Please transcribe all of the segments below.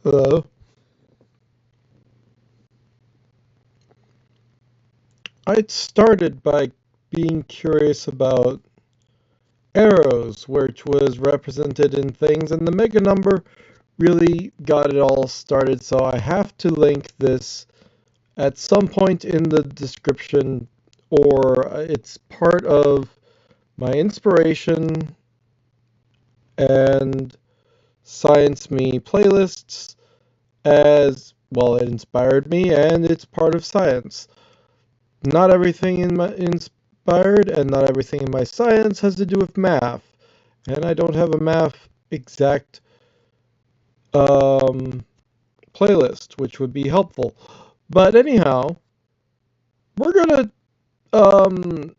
Hello. I started by being curious about arrows, which was represented in things, and the mega number really got it all started. So I have to link this at some point in the description, or it's part of my inspiration and Science Me playlists, as well. It inspired me, and it's part of science. Not everything in my inspired and not everything in my science has to do with math, and I don't have a math exact um, playlist, which would be helpful. But anyhow, we're gonna um,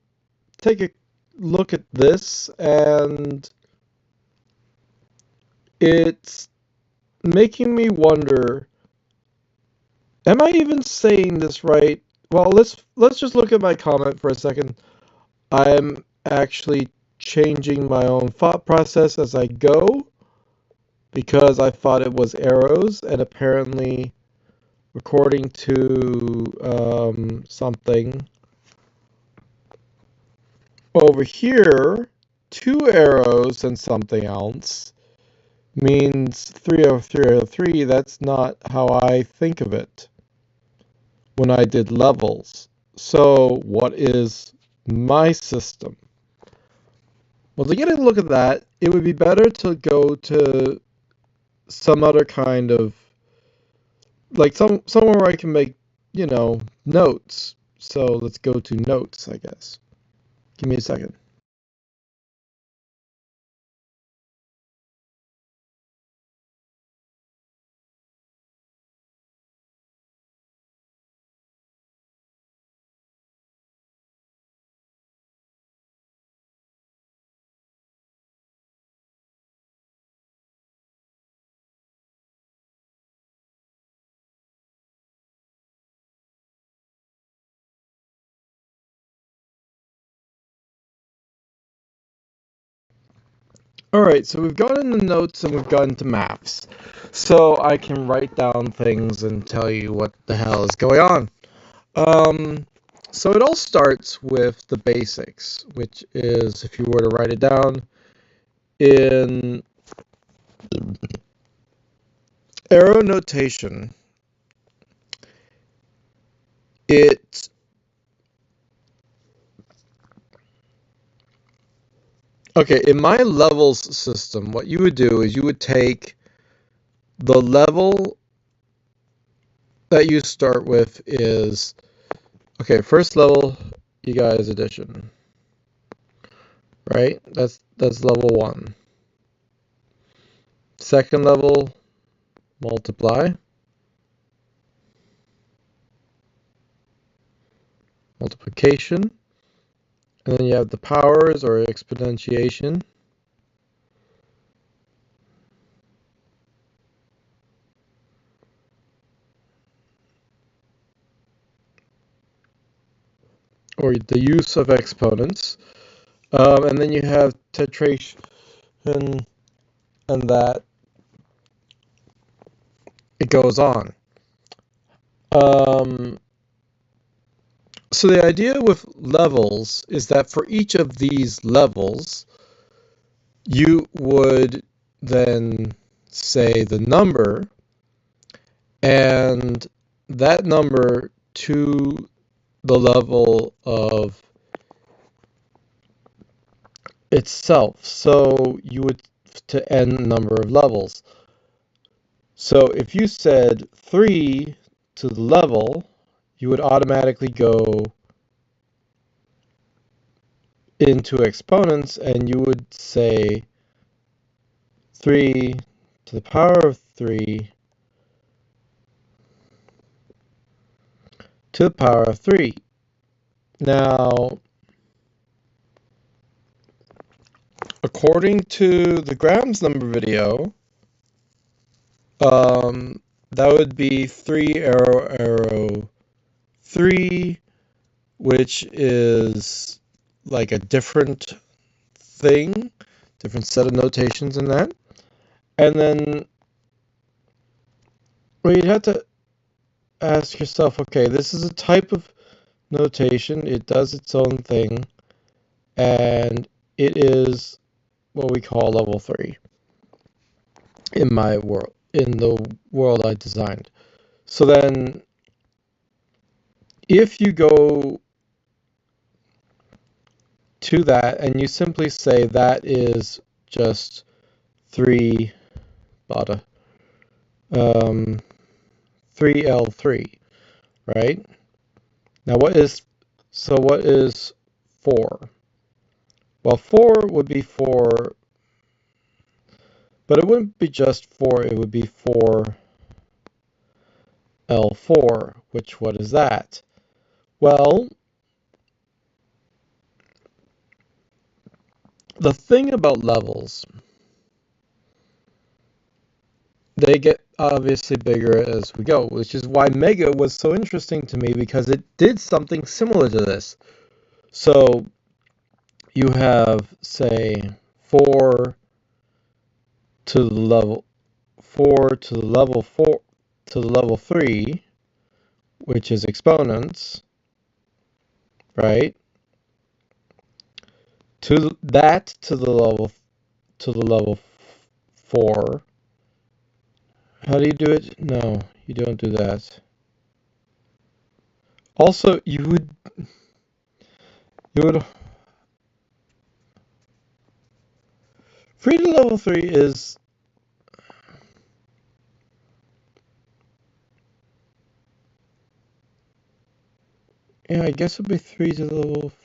take a look at this, and it's making me wonder: am I even saying this right? Well, let's just look at my comment for a second. I'm actually changing my own thought process as I go because I thought it was arrows, and apparently, according to something over here, two arrows and something else means 30303. That's not how I think of it when I did levels. So, what is my system? Well, to get a look at that, it would be better to go to some other kind of, like, somewhere where I can make, notes. So let's go to notes, I guess. Give me a second. All right, so we've gotten the notes and we've gotten to maps. So I can write down things and tell you what the hell is going on. Um, so it all starts with the basics, which is, if you were to write it down in arrow notation, it okay, in my levels system, what you would do is you would take the level that you start with is, okay, first level, you guys addition, right? That's level 1. Second level, multiply, multiplication, and then you have the powers or exponentiation. Or the use of exponents. And then you have tetration, and that it goes on. Um, so the idea with levels is that for each of these levels, you would then say the number, and that number to the level of itself. So you would to n number of levels. So if you said 3 to the level, you would automatically go into exponents and you would say 3 to the power of 3 to the power of 3. Now, according to the Grams number video, that would be 3 arrow arrow 3, which is like a different thing, different set of notations in that. And then Well, you'd have to ask yourself, okay, this is a type of notation. It does its own thing, and it is what we call level 3 in my world, in the world I designed. So then, if you go to that and you simply say that is just 3 bada, 3L3, right? Now what is 4? Well, 4 would be 4, but it wouldn't be just 4, it would be 4L4, which what is that? Well, the thing about levels, they get obviously bigger as we go, which is why Mega was so interesting to me, because it did something similar to this. So you have, say, 4 to the level 4 to the level 3, which is exponents, right? To that to the level 4. How do you do it? No, you don't do that. Also, you would 3 to level 3 is, yeah, I guess it would be 3 to the level 3.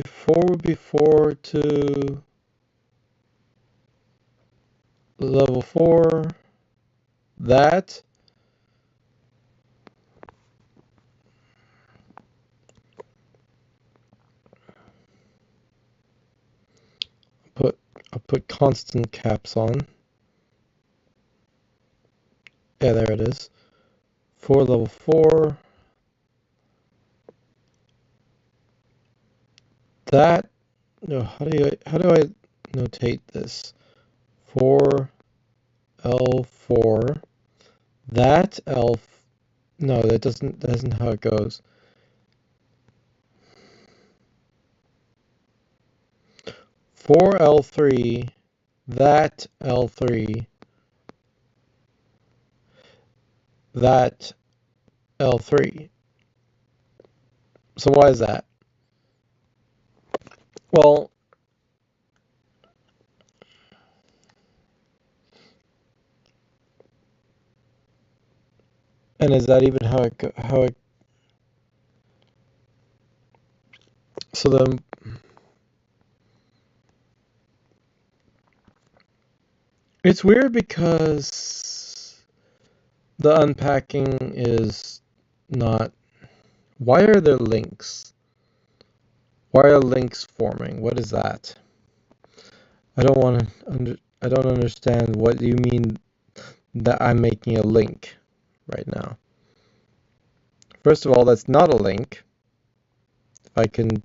4 would be 4 to level 4. That. I'll put constant caps on. Yeah, there it is. 4 level 4. That. No, how do I notate this? 4L4. That L. No, that's not how it goes. 4L3. That L3. That L3. So why is that? Well, and is that even how it so then it's weird because the unpacking is not. Why are there links? Why are links forming? What is that? I don't understand what you mean that I'm making a link right now. First of all, that's not a link. If I can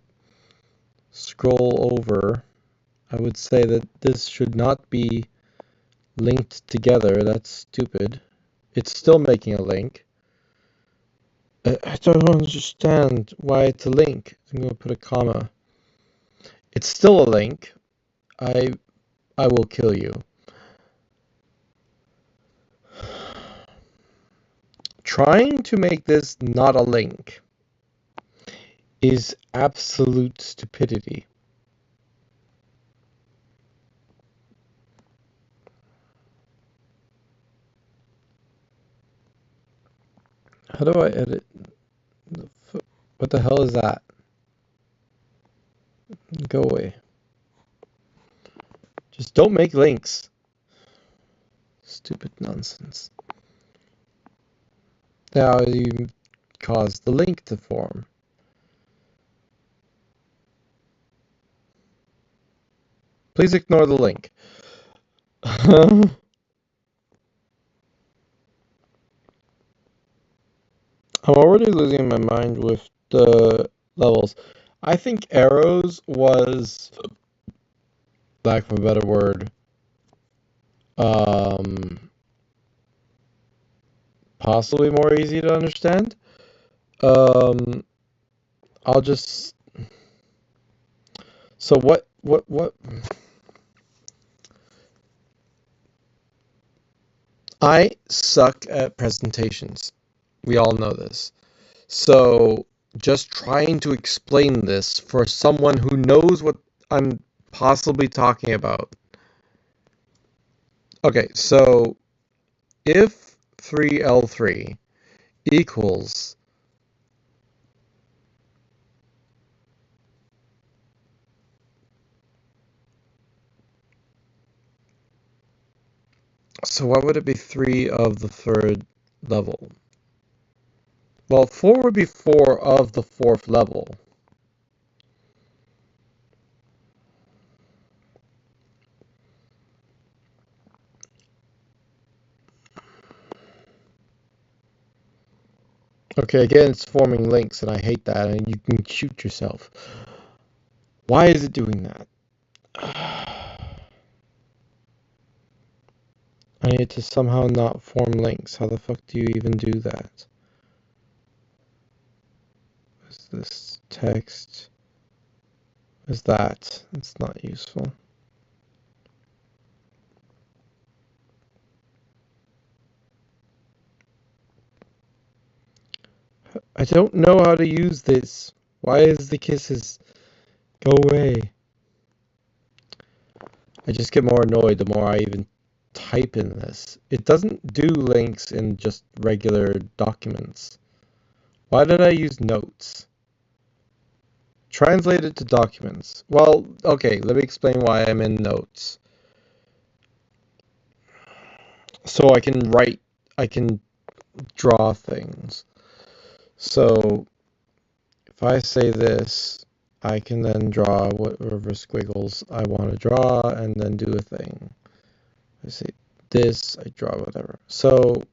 scroll over, I would say that this should not be linked together. That's stupid. It's still making a link. I don't understand why it's a link. I'm going to put a comma. It's still a link. I will kill you. Trying to make this not a link is absolute stupidity. How do I edit? What the hell is that? Go away. Just don't make links. Stupid nonsense. Now you cause the link to form. Please ignore the link. I'm already losing my mind with the levels. I think arrows was, lack of a better word, possibly more easy to understand. I'll just... So what... I suck at presentations. We all know this. So just trying to explain this for someone who knows what I'm possibly talking about. Okay, so if 3L3 equals so what would it be 3 of the third level? Well, 4 would be 4 of the fourth level. Okay, again, it's forming links, and I hate that, and you can shoot yourself. Why is it doing that? I need to somehow not form links. How the fuck do you even do that? Is this text? Is that? It's not useful. I don't know how to use this. Why is the kisses? Go away. I just get more annoyed the more I even type in this. It doesn't do links in just regular documents. Why did I use notes? Translate it to documents. Well, okay, let me explain why I'm in notes. So I can write, I can draw things. So if I say this, I can then draw whatever squiggles I want to draw and then do a thing. I say this, I draw whatever. So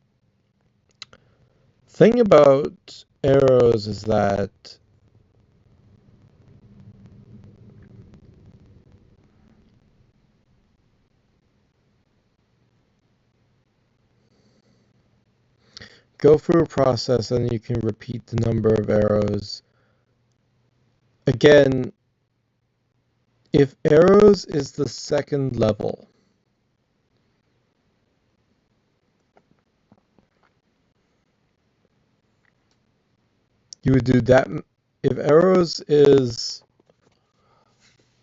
thing about arrows is that go through a process and you can repeat the number of arrows. Again, if arrows is the second level, you would do that. If arrows is,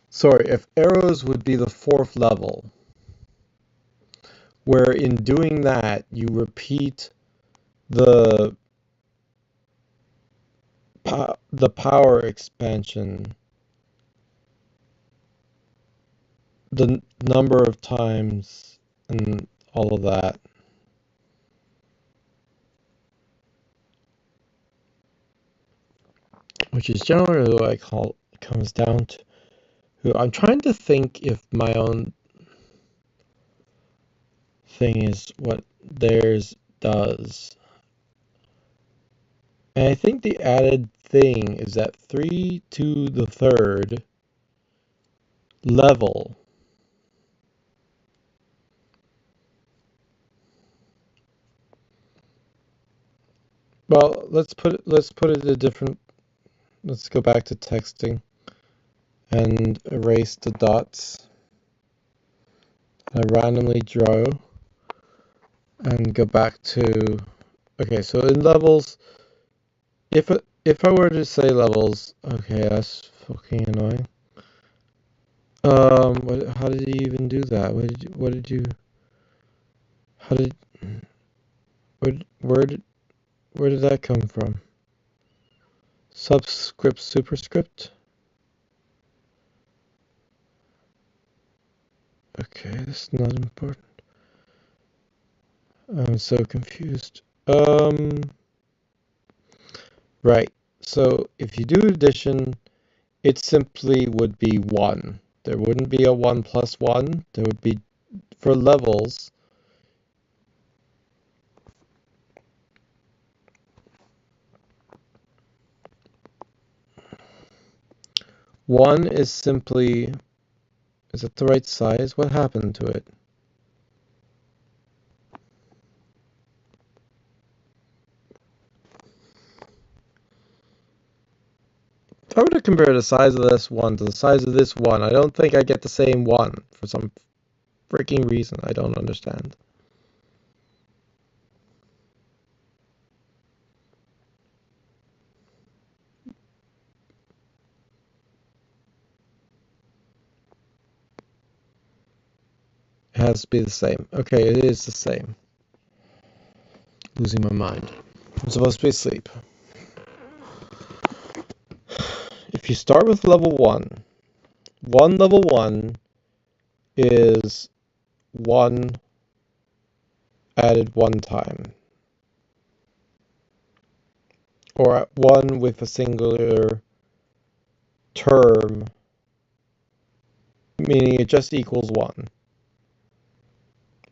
sorry, if arrows would be the fourth level, where in doing that, you repeat the power expansion, the number of times, and all of that. Which is generally what I call comes down to. I'm trying to think if my own thing is what theirs does. And I think the added thing is that 3 to the third level well, let's put it a different, let's go back to texting and erase the dots. I randomly draw and go back to, okay, so in levels, if I were to say levels, okay, that's fucking annoying. How did you even do that? How did, where did that come from? Subscript, superscript? Okay, that's not important. I'm so confused. Right. So if you do addition, it simply would be 1. There wouldn't be a 1 plus 1. There would be, for levels, one is simply, is it the right size? What happened to it? If I were to compare the size of this one to the size of this one, I don't think I get the same one for some freaking reason I don't understand. It has to be the same. Okay, it is the same. Losing my mind. I'm supposed to be asleep. If you start with level 1, level 1 is 1 added 1 time. Or at 1 with a singular term, meaning it just equals 1.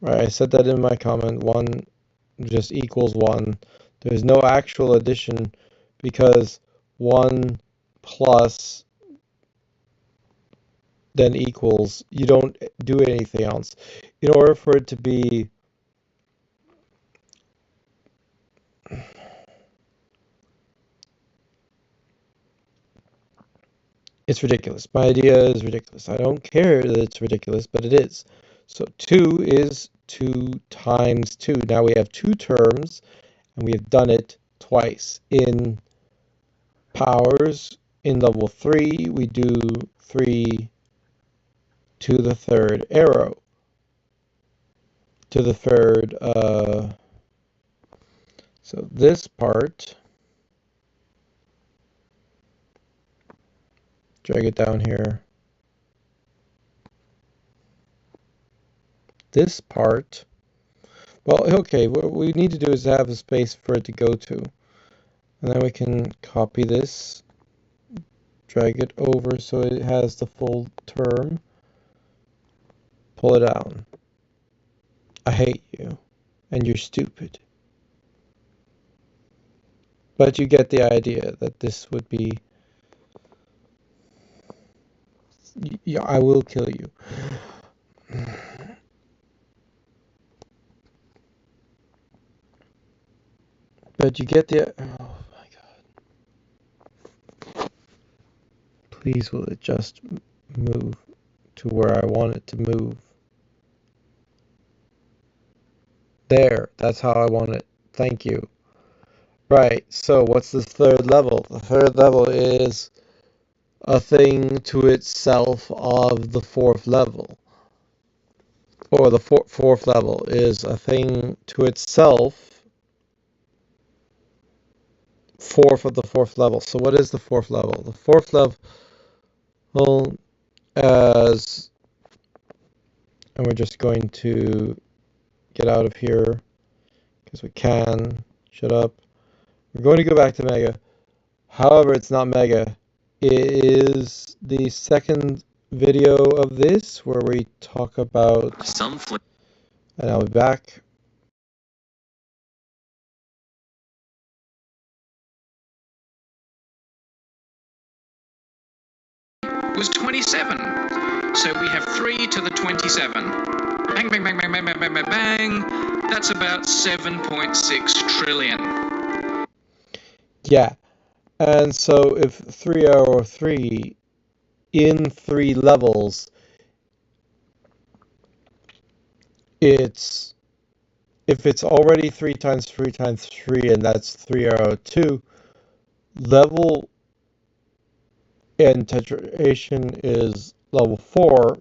Right, I said that in my comment, 1 just equals 1. There's no actual addition because 1 plus then equals, you don't do anything else. In order for it to be it's ridiculous. My idea is ridiculous. I don't care that it's ridiculous, but it is. So 2 is 2 times 2. Now we have 2 terms, and we have done it twice. In powers, in level 3, we do 3 to the third arrow. To the third, so this part, drag it down here. This part, well, okay, what we need to do is have a space for it to go to. And then we can copy this, drag it over so it has the full term, pull it down. I hate you, and you're stupid. But you get the idea that this would be, yeah, I will kill you. But you get the, oh my god. Please will it just move to where I want it to move. There, that's how I want it. Thank you. Right, so what's the third level? The third level is a thing to itself of the fourth level. Or the fourth level is a thing to itself, fourth of the fourth level. So what is the fourth level? The fourth level, as, and we're just going to get out of here because we can. Shut up. We're going to go back to Mega. However, it's not Mega. It is the second video of this where we talk about and I'll be back. Was 27. So we have 3 to the 27. Bang, bang, bang, bang, bang, bang, bang, bang, bang. That's about 7.6 trillion. Yeah. And so if 303 in 3 levels, it's, if it's already 3 times 3 times 3, and that's 302, level and tetration is level 4,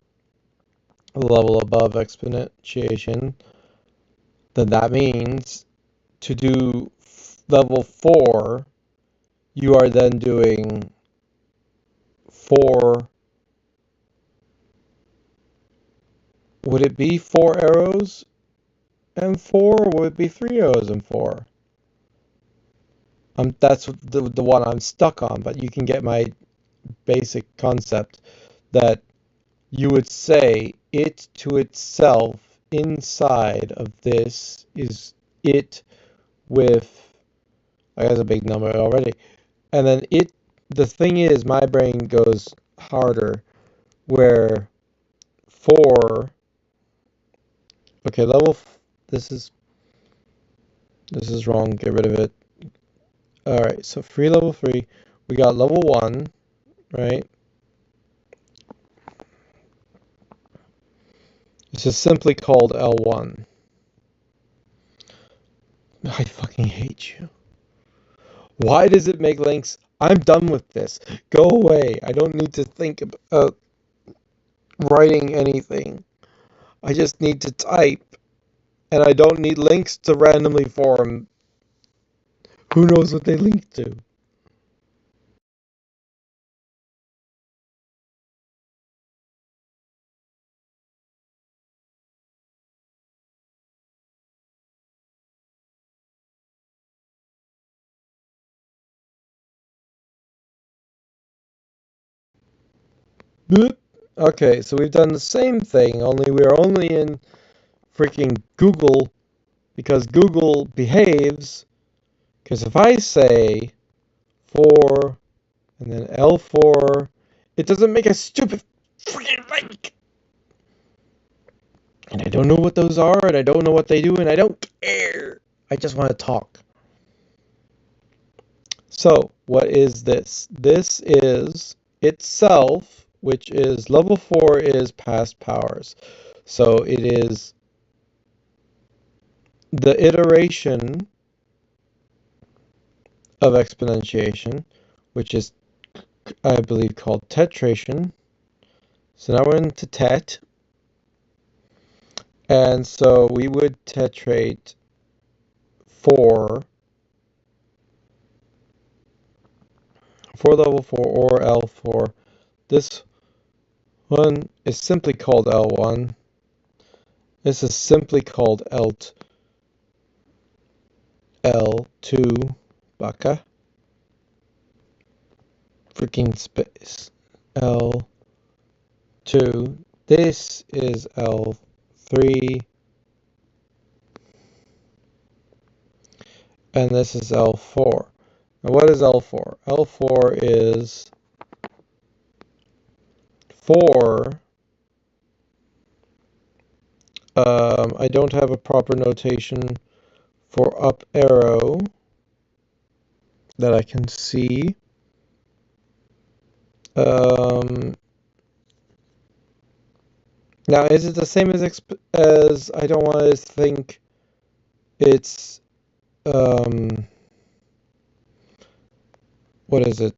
a level above exponentiation, then that means to do level 4, you are then doing 4, would it be 4 arrows and 4, or would it be 3 arrows and 4? That's the one I'm stuck on, but you can get my basic concept that you would say it to itself inside of this is it with, I guess, a big number already. And then it, the thing is, my brain goes harder where 4, okay, this is wrong, get rid of it. Alright, so level 3, we got level 1, right? This is simply called L1. I fucking hate you. Why does it make links? I'm done with this. Go away. I don't need to think about writing anything. I just need to type. And I don't need links to randomly form. Who knows what they link to? Boop. Okay, so we've done the same thing, only we're only in freaking Google because Google behaves. Because if I say 4 and then L4, it doesn't make a stupid freaking link. And I don't know what those are, and I don't know what they do, and I don't care. I just want to talk. So, what is this? This is itself, which is level 4 is past powers. So it is the iteration of exponentiation, which is, I believe, called tetration. So now we're into tet. And so we would tetrate 4 for level 4 or L4. This one is simply called L1. This is simply called L2. Baka. Freaking space. L2. This is L3. And this is L4. Now what is L4? L4 is 4. I don't have a proper notation for up arrow that I can see. Now, is it the same as I don't want to think it's what is it?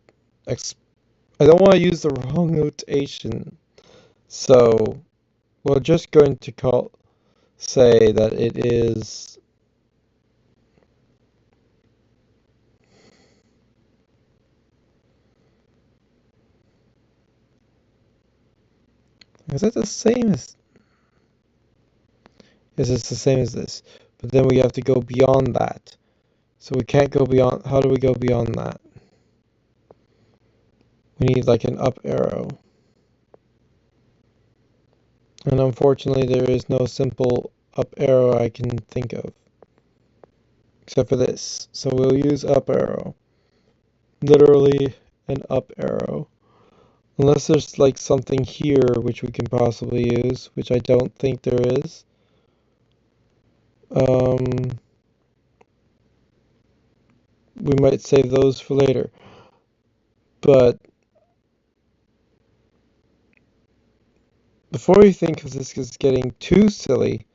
I don't want to use the wrong notation, so we're just going to say that it is that the same as is it the same as this? But then we have to go beyond that. So we can't go beyond. How do we go beyond that? We need like an up arrow. And unfortunately, there is no simple up arrow I can think of. Except for this. So we'll use up arrow. Literally an up arrow. Unless there's like something here which we can possibly use, which I don't think there is. We might save those for later. But before we think of this is getting too silly,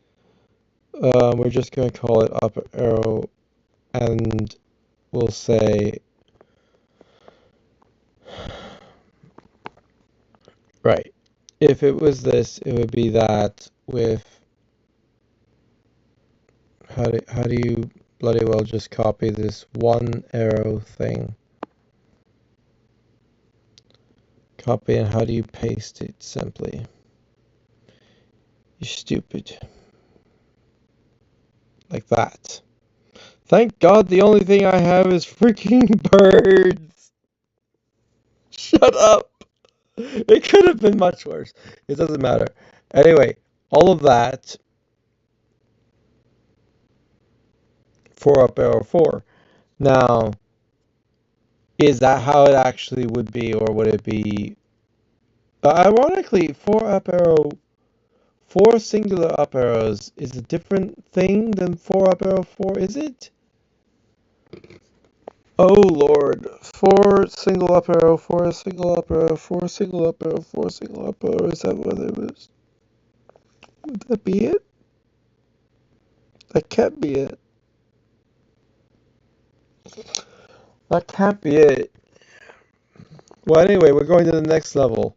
we're just going to call it up arrow, and we'll say, right, if it was this, it would be that with, how do you bloody well just copy this one arrow thing? Copy, and how do you paste it simply? You stupid. Like that. Thank God the only thing I have is freaking birds. Shut up. It could have been much worse. It doesn't matter. Anyway, all of that for up arrow 4. Now, is that how it actually would be, or would it be... ironically, 4 singular up arrows is a different thing than 4 up arrow 4, is it? Oh Lord, 4 single up arrow, 4 single up arrow, 4 single up arrow, 4 single up arrow. Is that what it was? Would that be it? That can't be it. That can't be it. Well, anyway, we're going to the next level.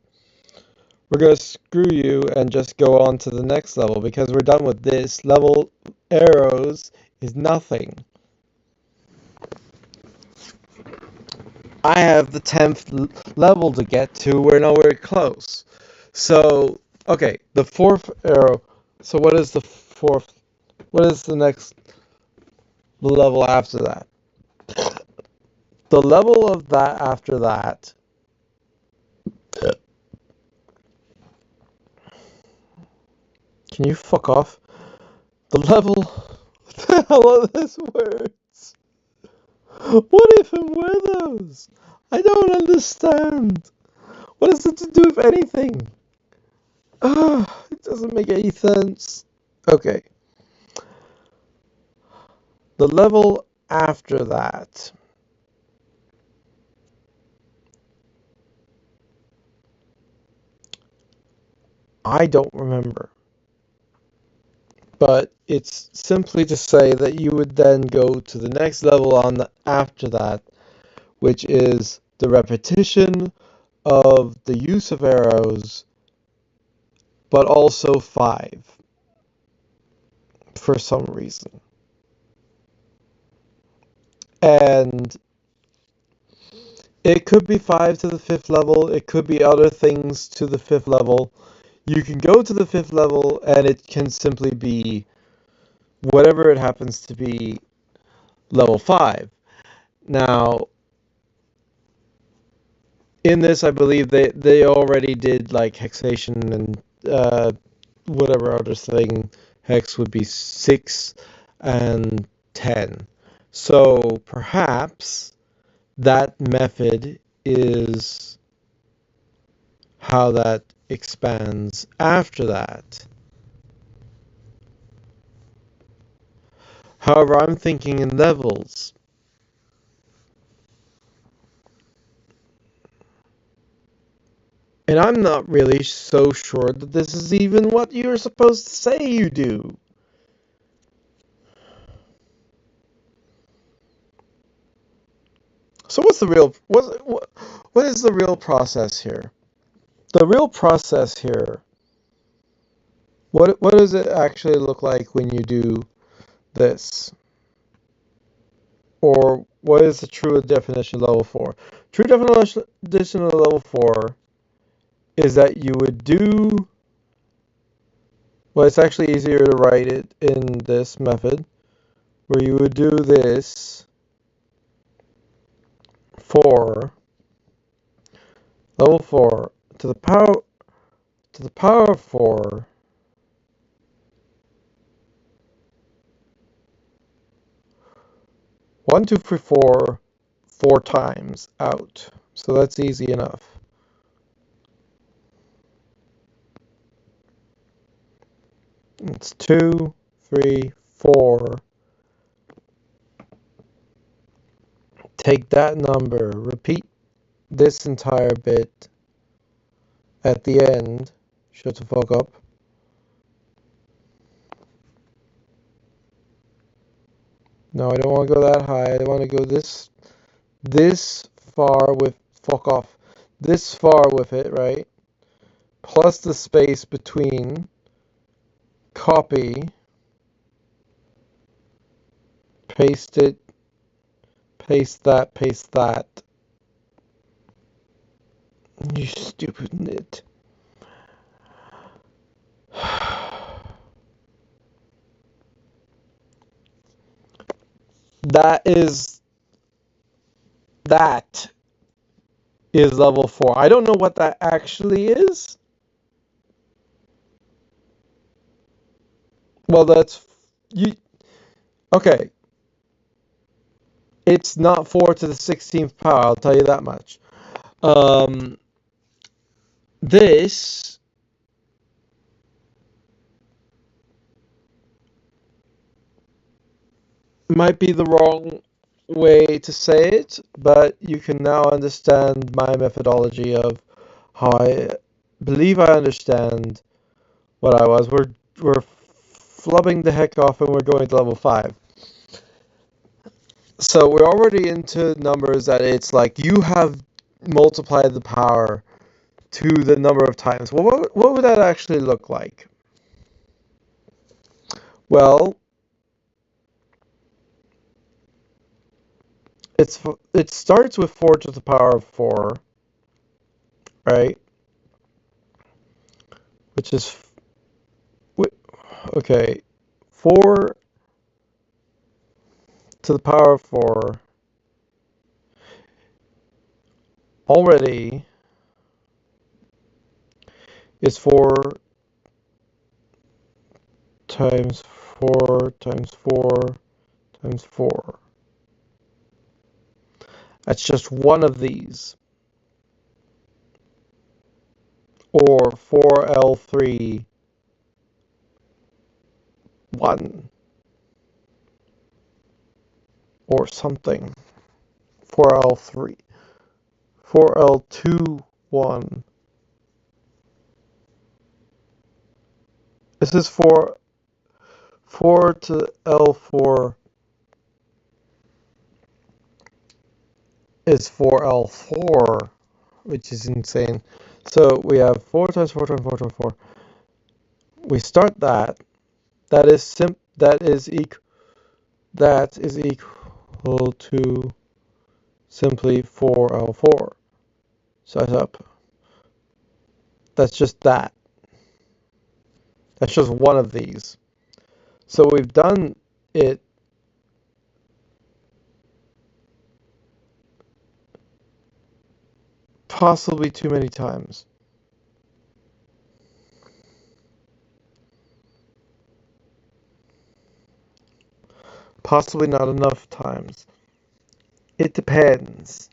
We're going to screw you and just go on to the next level because we're done with this. Level arrows is nothing. I have the 10th level to get to. We're nowhere close. So, okay, the 4th arrow. So what is the 4th? What is the next level after that? The level of that after that. Can you fuck off? The level. What the hell are these words? What if and were those? I don't understand. What has it to do with anything? It doesn't make any sense. Okay. The level after that. I don't remember. But it's simply to say that you would then go to the next level on after that, which is the repetition of the use of arrows, but also 5 for some reason. And it could be 5 to the 5th level, it could be other things to the 5th level. You can go to the 5th level and it can simply be whatever it happens to be level 5. Now, in this, I believe they already did like hexation and whatever other thing. Hex would be 6 and 10. So perhaps that method is how that expands after that. However, I'm thinking in levels. And I'm not really so sure that this is even what you're supposed to say you do. So what's the real what is the real process here? The real process here. What does it actually look like when you do this? Or what is the true definition of level 4? True definition of level 4 is that you would do, well, it's actually easier to write it in this method, where you would do this for level 4 to the power of 4 1, 2, 3, 4 4 times out. So that's easy enough. It's 2, 3, 4. Take that number, repeat this entire bit at the end. Shut the fuck up. No, I don't want to go that high. I want to go this far with fuck off. This far with it, right? Plus the space between. Copy. Paste it. Paste that. Paste that. You stupid nit. That is level 4. I don't know what that actually is. Well, that's you. Okay. It's not 4 to the 16th power, I'll tell you that much. This might be the wrong way to say it, but you can now understand my methodology of how I believe I understand what I was. We're flubbing the heck off and we're going to level 5. So we're already into numbers that it's like you have multiplied the power to the number of times. Well, what would that actually look like? Well, it starts with 4 to the power of 4, right? Which is okay, 4 to the power of 4 already is 4 times 4 times 4 times 4. That's just one of these. Or 4L3 1 or something. 4L3 4L2 1. This is 4 to L4 is 4L4, which is insane. So we have 4 times 4 times 4 times 4. We start that. That is equal to simply 4L4. Size up. That's just that. That's just one of these. So we've done it possibly too many times. Possibly not enough times. It depends.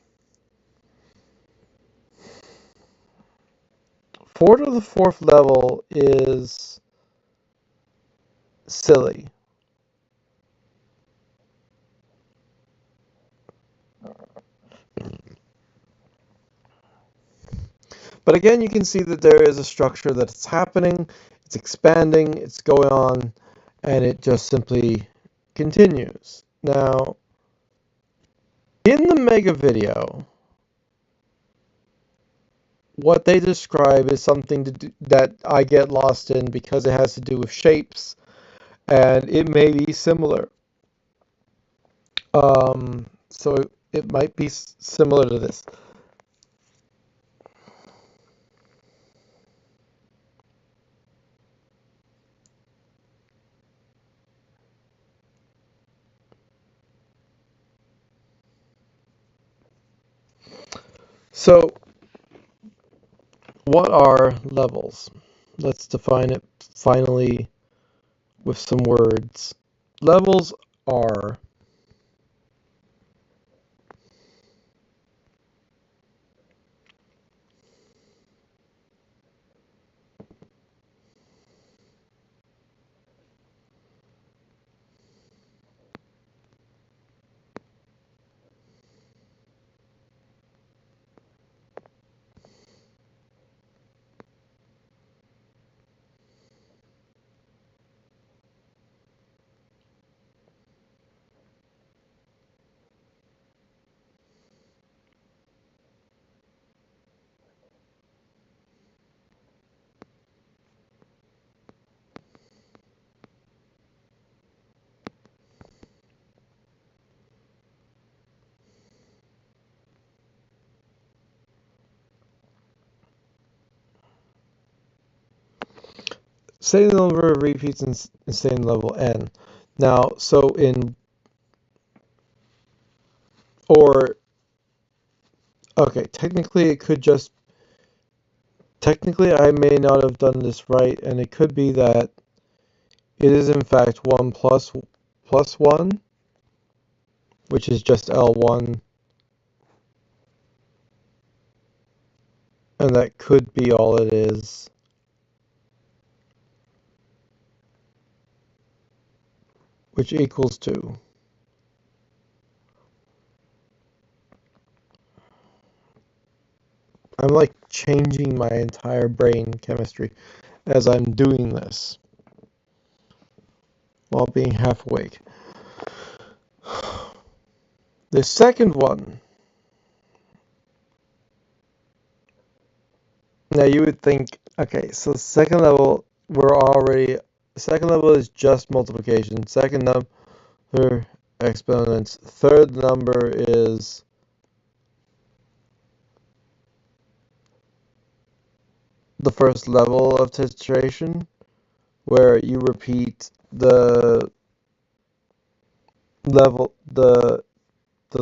4 to the 4th level is silly. But again, you can see that there is a structure that's happening, it's expanding, it's going on, and it just simply continues. Now, in the mega video, what they describe is something that I get lost in because it has to do with shapes, and it may be similar. So it might be similar to this. So, what are levels? Let's define it finally with some words. Levels are say the number of repeats in same level n. Now, so in or okay, technically it could just technically I may not have done this right, and it could be that it is in fact 1 plus 1, which is just L1, and that could be all it is. Which equals 2. I'm like changing my entire brain chemistry as I'm doing this while being half awake. The second one. Now you would think, okay, so second level, second level is just multiplication. Second number, exponents. Third number is the first level of titration, where you repeat the level, the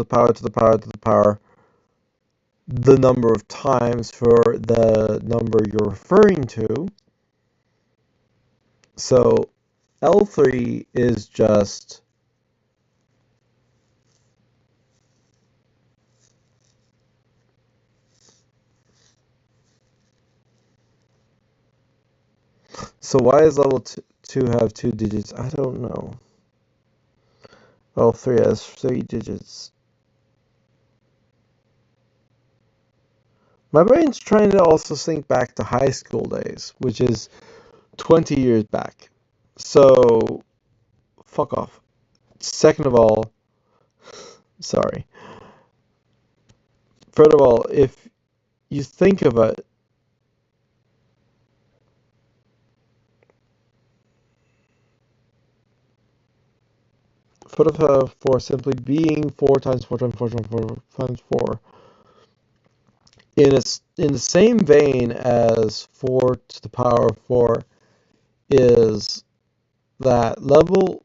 power to the power to the power, the number of times for the number you're referring to. So L3 is just so why does level 2 have 2 digits? I don't know. L3 has 3 digits. My brain's trying to also think back to high school days, which is 20 years back. So, fuck off. Second of all, sorry. First of all, if you think of it, foot of 4 simply being 4 times 4 times 4 times 4 times 4, in the same vein as 4 to the power of 4 is that level.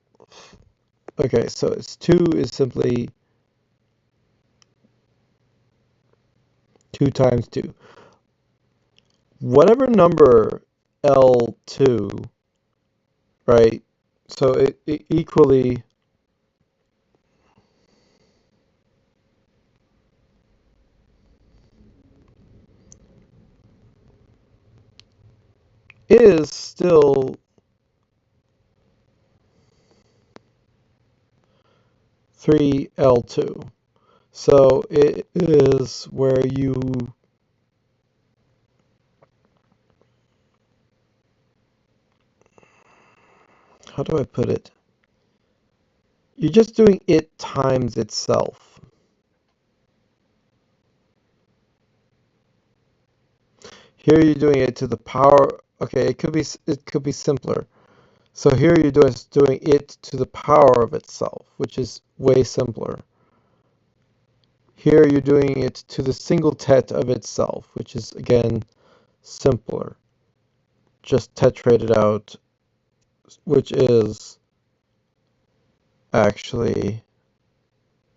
Okay, so it's 2 is simply 2 times 2. Whatever number L2, right? So it equally is still 3L2. So it is where you how do I put it? You're just doing it times itself. Here you're doing it to the power. Okay, it could be simpler. So here you're doing it to the power of itself, which is way simpler. Here you're doing it to the singletet of itself, which is again simpler. Just tetrated out, which is actually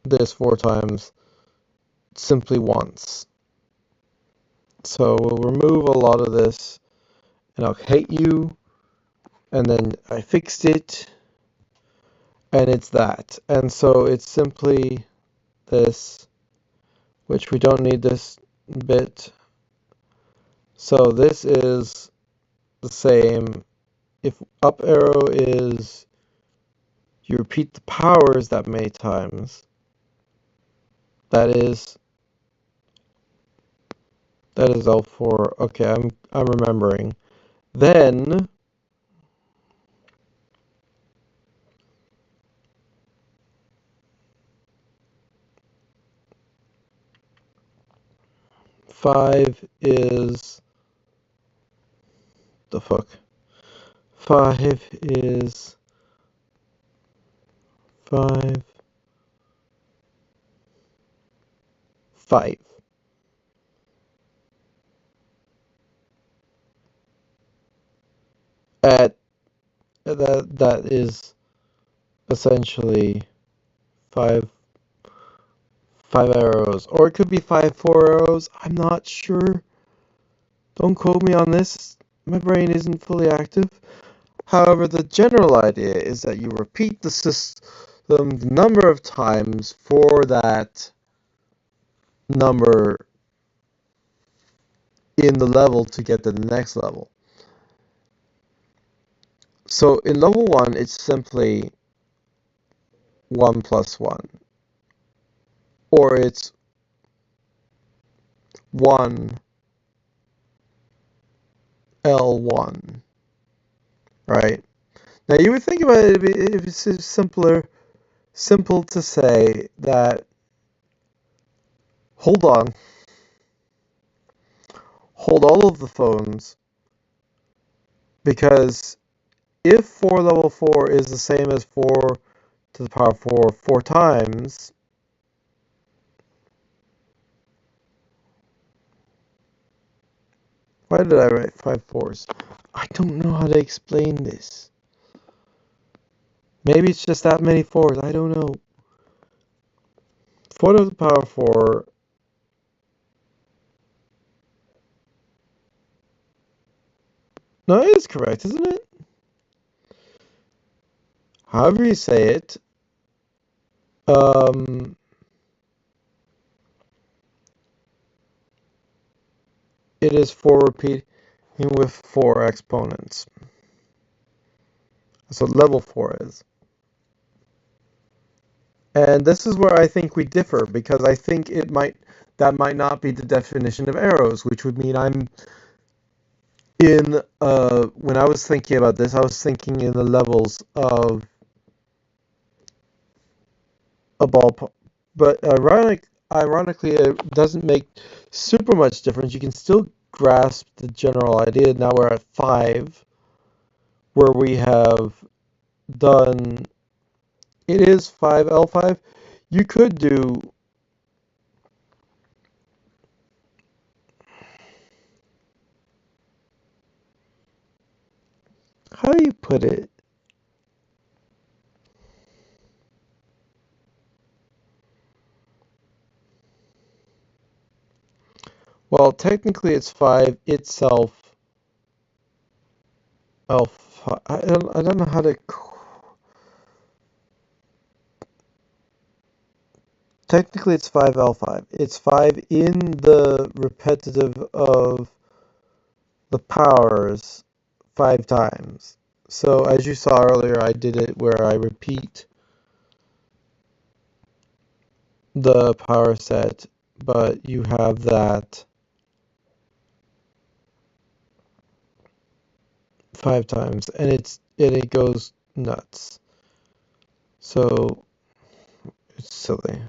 this 4 times simply once. So we'll remove a lot of this, and I'll hate you, and then I fixed it, and it's that. And so it's simply this, which we don't need this bit. So this is the same. If up arrow is you repeat the powers that many times, that is L4. Okay, I'm remembering. Then five is the fuck. 5 is 5. At that is essentially 5 arrows, or it could be 4 arrows. I'm not sure. Don't quote me on this. My brain isn't fully active. However, the general idea is that you repeat the system the number of times for that number in the level to get to the next level. So in level 1, it's simply 1 plus 1. Or it's 1 L1, right? Now you would think about it if it's simple to say that, hold on, hold all of the phones, because if 4 level 4 is the same as 4 to the power 4 times, why did I write 5 fours? I don't know how to explain this. Maybe it's just that many 4s, I don't know. 4 to the power 4. No, it is correct, isn't it? However you say it, it is 4 repeating with 4 exponents. That's what level 4 is. And this is where I think we differ, because I think that might not be the definition of arrows, which would mean I'm in, when I was thinking about this, I was thinking in the levels of a ball, but ironically, it doesn't make super much difference. You can still grasp the general idea. Now we're at 5, where we have done, it is 5L5. You could do, how do you put it? Well, technically it's 5 itself. L5. I don't know how to. Technically it's 5L5. It's 5 in the repetitive of the powers 5 times. So as you saw earlier, I did it where I repeat the power set, but you have that 5 times, and it goes nuts. So it's silly.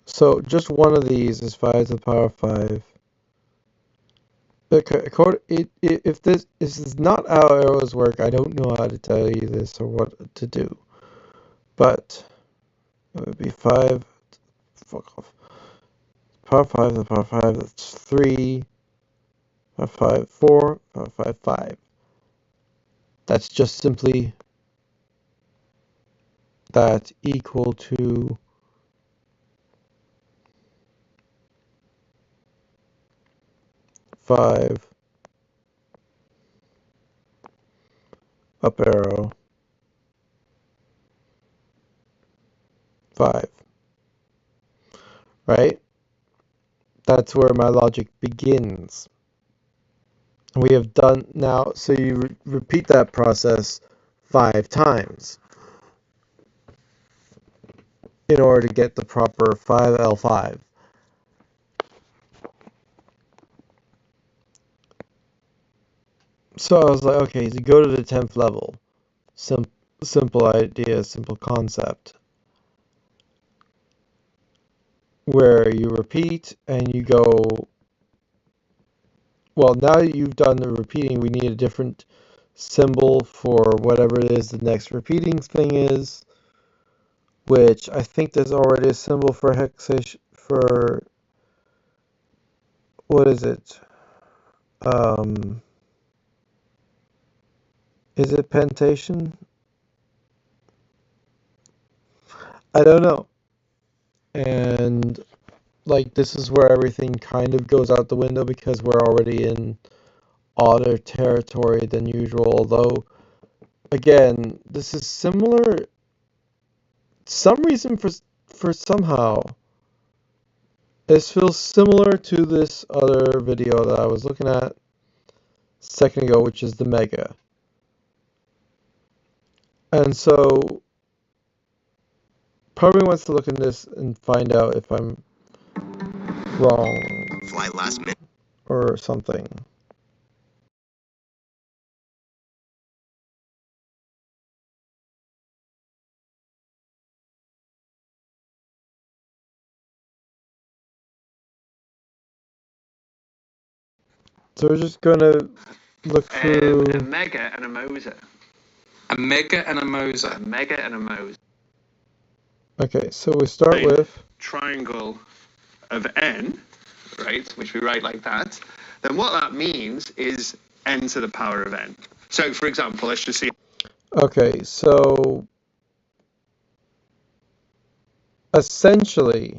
So just one of these is 5 to the power 5. Okay, if this is not how arrows work, I don't know how to tell you this or what to do. But it would be 5, fuck off. Power 5 to the power 5, that's 3, power 5, 4, power 5, 5. That's just simply that equal to 5 up arrow 5, right? That's where my logic begins. We have done now, so you repeat that process 5 times in order to get the proper 5L5. So I was like, okay, so go to the 10th level. Simple idea, simple concept. Where you repeat and you go, well, now you've done the repeating, we need a different symbol for whatever it is the next repeating thing is, which I think there's already a symbol for hexation, for, what is it? Is it pentation? I don't know. And like this is where everything kind of goes out the window because we're already in odder territory than usual, although again, this is similar, some reason for somehow this feels similar to this other video that I was looking at a second ago, which is the Mega. And so probably wants to look in this and find out if I'm wrong Fly last minute. or something. So we're just gonna look through A mega and a Moser. A mega and a Moser. A mega and a Moser. Okay, so we start with Triangle of n, right, which we write like that, then what that means is n to the power of n. So, for example, let's just see. okay, so essentially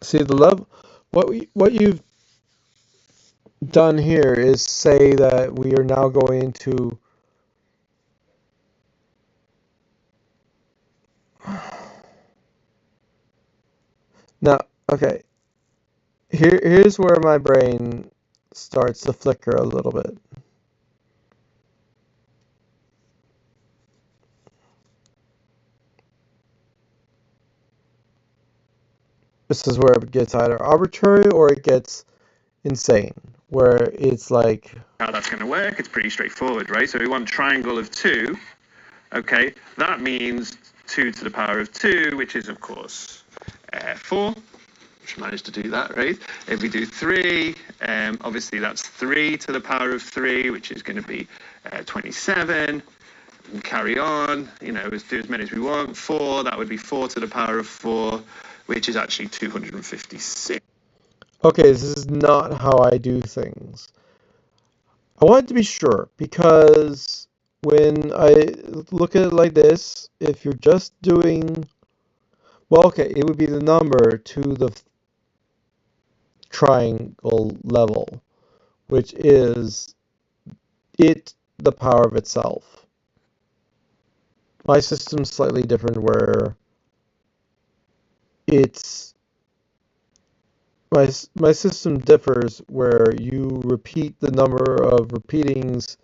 see the level what you've done here is say that we are now going to now okay, here's where my brain starts to flicker a little bit. This is where it gets either arbitrary or it gets insane, where it's like How that's going to work, it's pretty straightforward, right? So we want triangle of 2, okay? That means 2 to the power of 2, which is, of course, 4. Which managed to do that, right? If we do 3, obviously that's 3 to the power of 3, which is going to be 27. And carry on, let's do as many as we want. 4, that would be 4 to the power of 4, which is actually 256. okay, this is not how I do things. I wanted to be sure because when I look at it like this, if you're just doing, well, okay, it would be the number to the triangle level, which is the power of itself. My system's slightly different where it's my system differs where you repeat the number of repeatings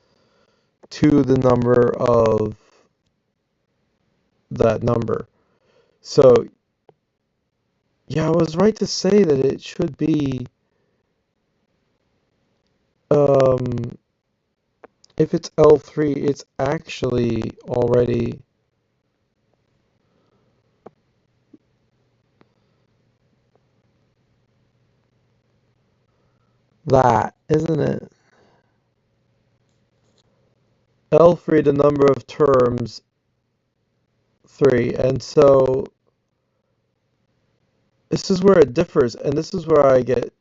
to the number of that number. So yeah, I was right to say that it should be if it's L3, it's actually already that, isn't it? L3, the number of terms, 3, and so this is where it differs, and this is where I get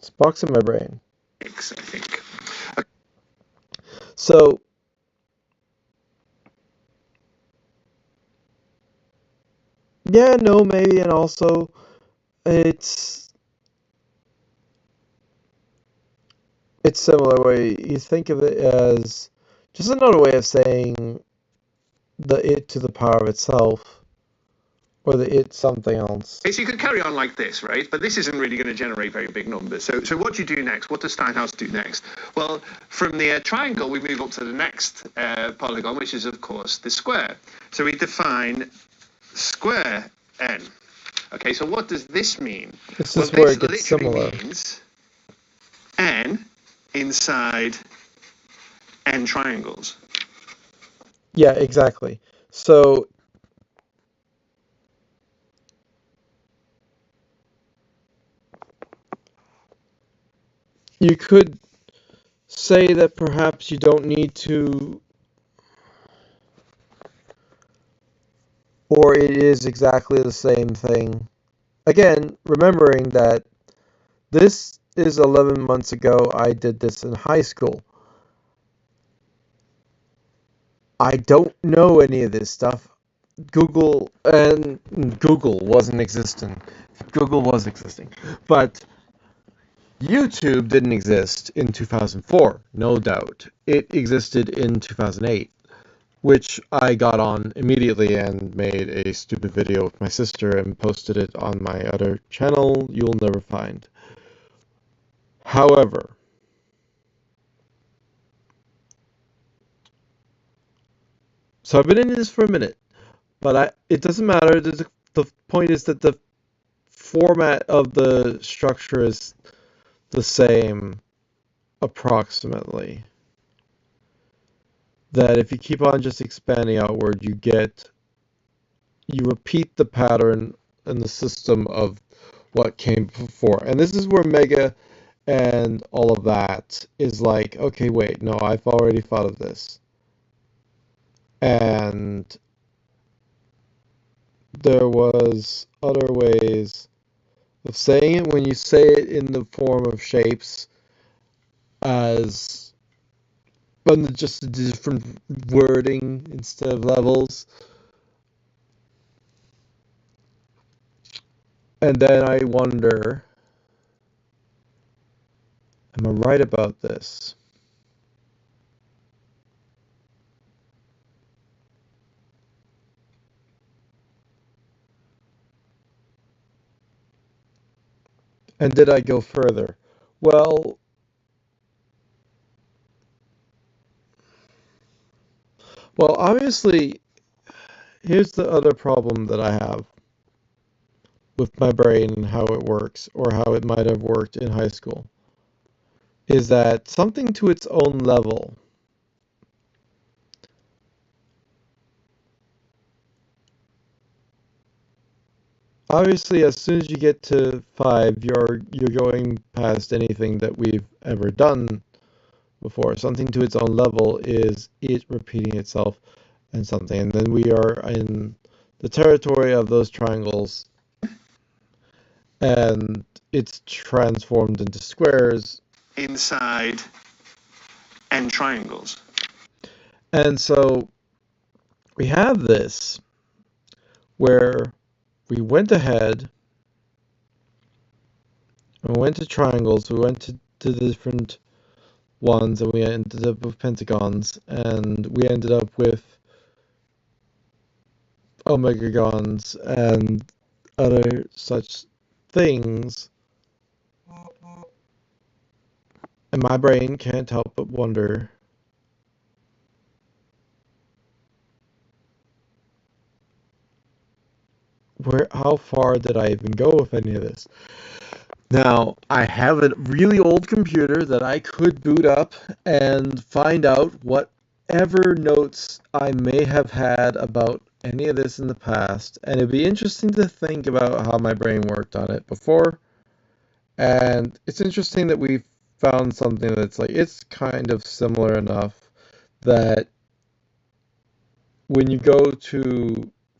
sparks in my brain. I think. So yeah, no, maybe, and also it's similar way you think of it as just another way of saying the it to the power of itself, or the it something else. So you could carry on like this, right? But this isn't really going to generate very big numbers. So what do you do next? What does Steinhaus do next? Well, from the triangle, we move up to the next polygon, which is, of course, the square. So we define square n. Okay, so what does this mean? This is where it gets this similar. literally means n inside n triangles. Yeah, exactly. So you could say that perhaps you don't need to, or it is exactly the same thing. Again, remembering that this is 11 months ago, I did this in high school. I don't know any of this stuff. Google wasn't existing. Google was existing. But YouTube didn't exist in 2004, no doubt. It existed in 2008, which I got on immediately and made a stupid video with my sister and posted it on my other channel you'll never find. However, So I've been in this for a minute, but it doesn't matter. The point is that the format of the structure is the same, approximately. That if you keep on just expanding outward, you repeat the pattern and the system of what came before. And this is where Mega and all of that is like, okay, wait, no, I've already thought of this. And there was other ways of saying it when you say it in the form of shapes as just a different wording instead of levels. And then I wonder, am I right about this? And did I go further? Well, obviously, here's the other problem that I have with my brain and how it works, or how it might have worked in high school, is that something to its own level. Obviously, as soon as you get to 5, you're going past anything that we've ever done before. Something to its own level is it repeating itself and something, and then we are in the territory of those triangles, and it's transformed into squares inside n triangles. And so we have this where we went ahead and we went to triangles, we went to the different ones, and we ended up with pentagons, and we ended up with omegagons and other such things. And my brain can't help but wonder, how far did I even go with any of this? Now, I have a really old computer that I could boot up and find out whatever notes I may have had about any of this in the past, and it'd be interesting to think about how my brain worked on it before. And it's interesting that we found something that's like, it's kind of similar enough that when you go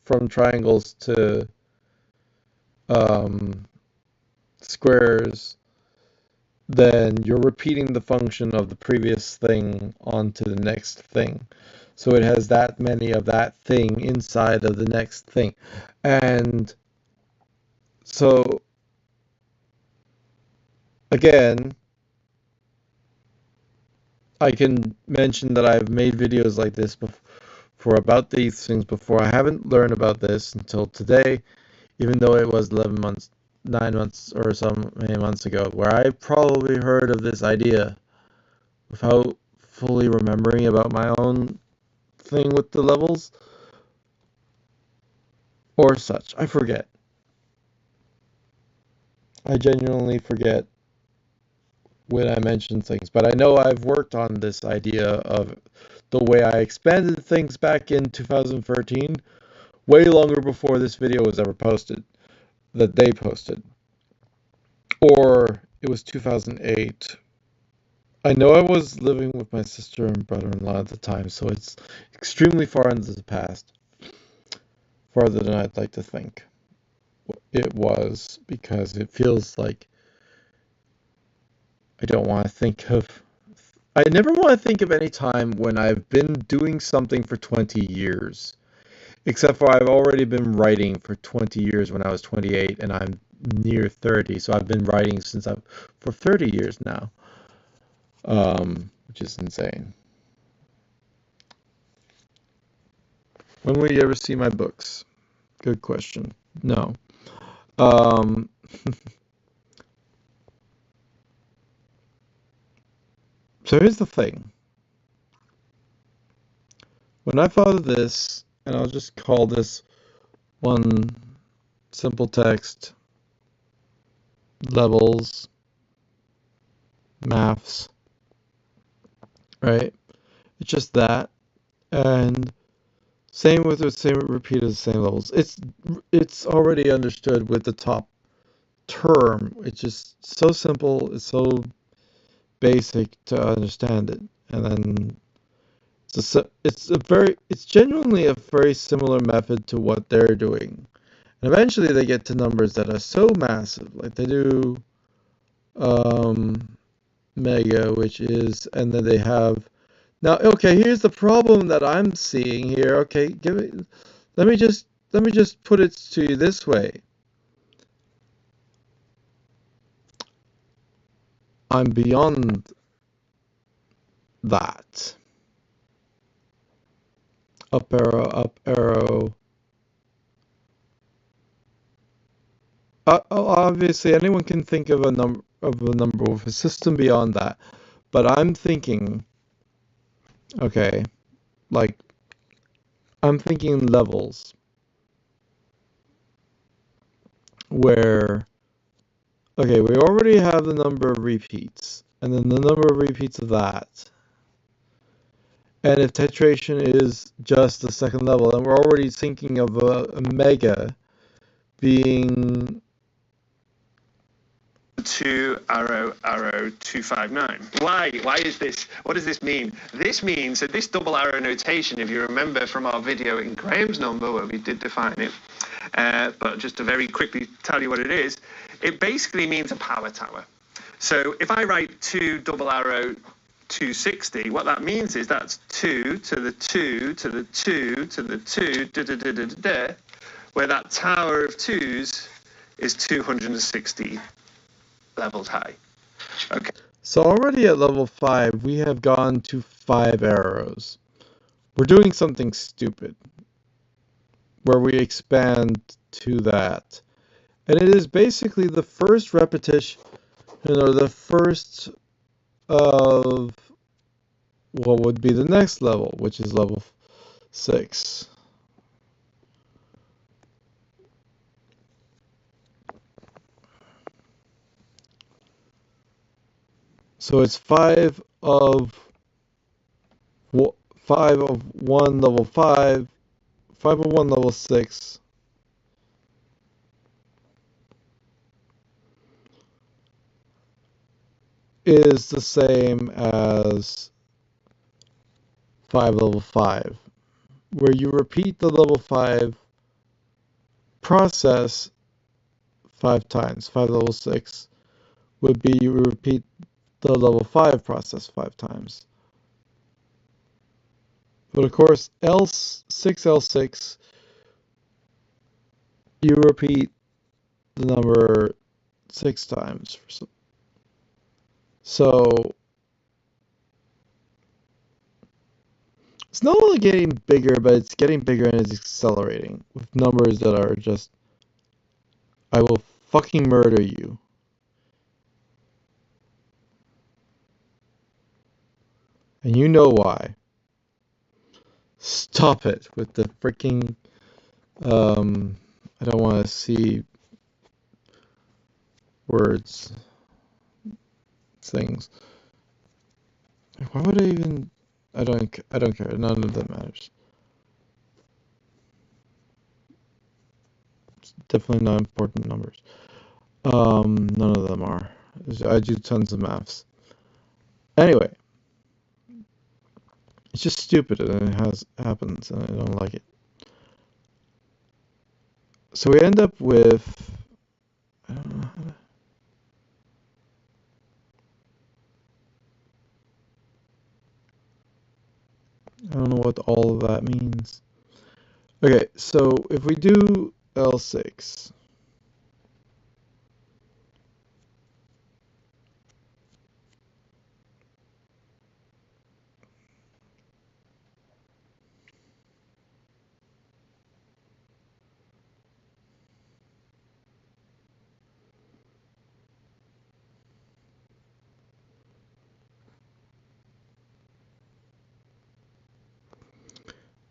from triangles to squares, then you're repeating the function of the previous thing onto the next thing. So it has that many of that thing inside of the next thing. And so, again, I can mention that I've made videos like this before about these things before. I haven't learned about this until today, even though it was 11 months, 9 months or so many months ago, where I probably heard of this idea without fully remembering about my own thing with the levels or such. I forget. I genuinely forget when I mention things, but I know I've worked on this idea of the way I expanded things back in 2013, way longer before this video was ever posted, that they posted. Or it was 2008. I know I was living with my sister and brother-in-law at the time, so it's extremely far into the past. Farther than I'd like to think it was, because it feels like I don't want to think of... I never want to think of any time when I've been doing something for 20 years. Except for I've already been writing for 20 years when I was 28, and I'm near 30, so I've been writing for 30 years now. Which is insane. When will you ever see my books? Good question. No. So here's the thing. when I thought of this, and I'll just call this one simple text, levels, maths, right? It's just that, and same with the same repeat of the same levels. It's already understood with the top term. It's just so simple. It's so basic to understand it, and then it's genuinely a very similar method to what they're doing. And eventually they get to numbers that are so massive, like they do mega, which is, and then they have now. Okay, here's the problem that I'm seeing here. Okay, let me just put it to you this way. I'm beyond that. Up arrow, up arrow. Obviously, anyone can think of a number with a system beyond that, but I'm thinking, okay, like I'm thinking levels where, okay, we already have the number of repeats, and then the number of repeats of that. And if titration is just the second level, then we're already thinking of a mega being 2 arrow arrow 259. Why is this? What does this mean? This means that this double arrow notation, if you remember from our video in Graham's number where we did define it, but just to very quickly tell you what it is, it basically means a power tower. So if I write 2 double arrow 260, what that means is that's 2 to the 2 to the 2 to the 2 da, da, da, da, da, da, where that tower of 2's is 260 levels high. Okay. So already at level 5, we have gone to 5 arrows. We're doing something stupid where we expand to that. And it is basically the first repetition, or the first of what would be the next level, which is level 6. So it's 5 of 1 level 5, 5 of 1 level 6. Is the same as 5 level 5, where you repeat the level 5 process 5 times. 5 level 6 would be you repeat the level 5 process 5 times. But of course, L6, you repeat the number 6 times. So it's not only getting bigger, but it's getting bigger and it's accelerating with numbers that are just, I will fucking murder you. And you know why. Stop it with the freaking, I don't want to see words, things. Why would I even, I don't care, none of that matters. It's definitely not important numbers. None of them are. I do tons of maths. Anyway, it's just stupid and it happens and I don't like it. So we end up with, I don't know how to, I don't know what all of that means. Okay, so if we do L6,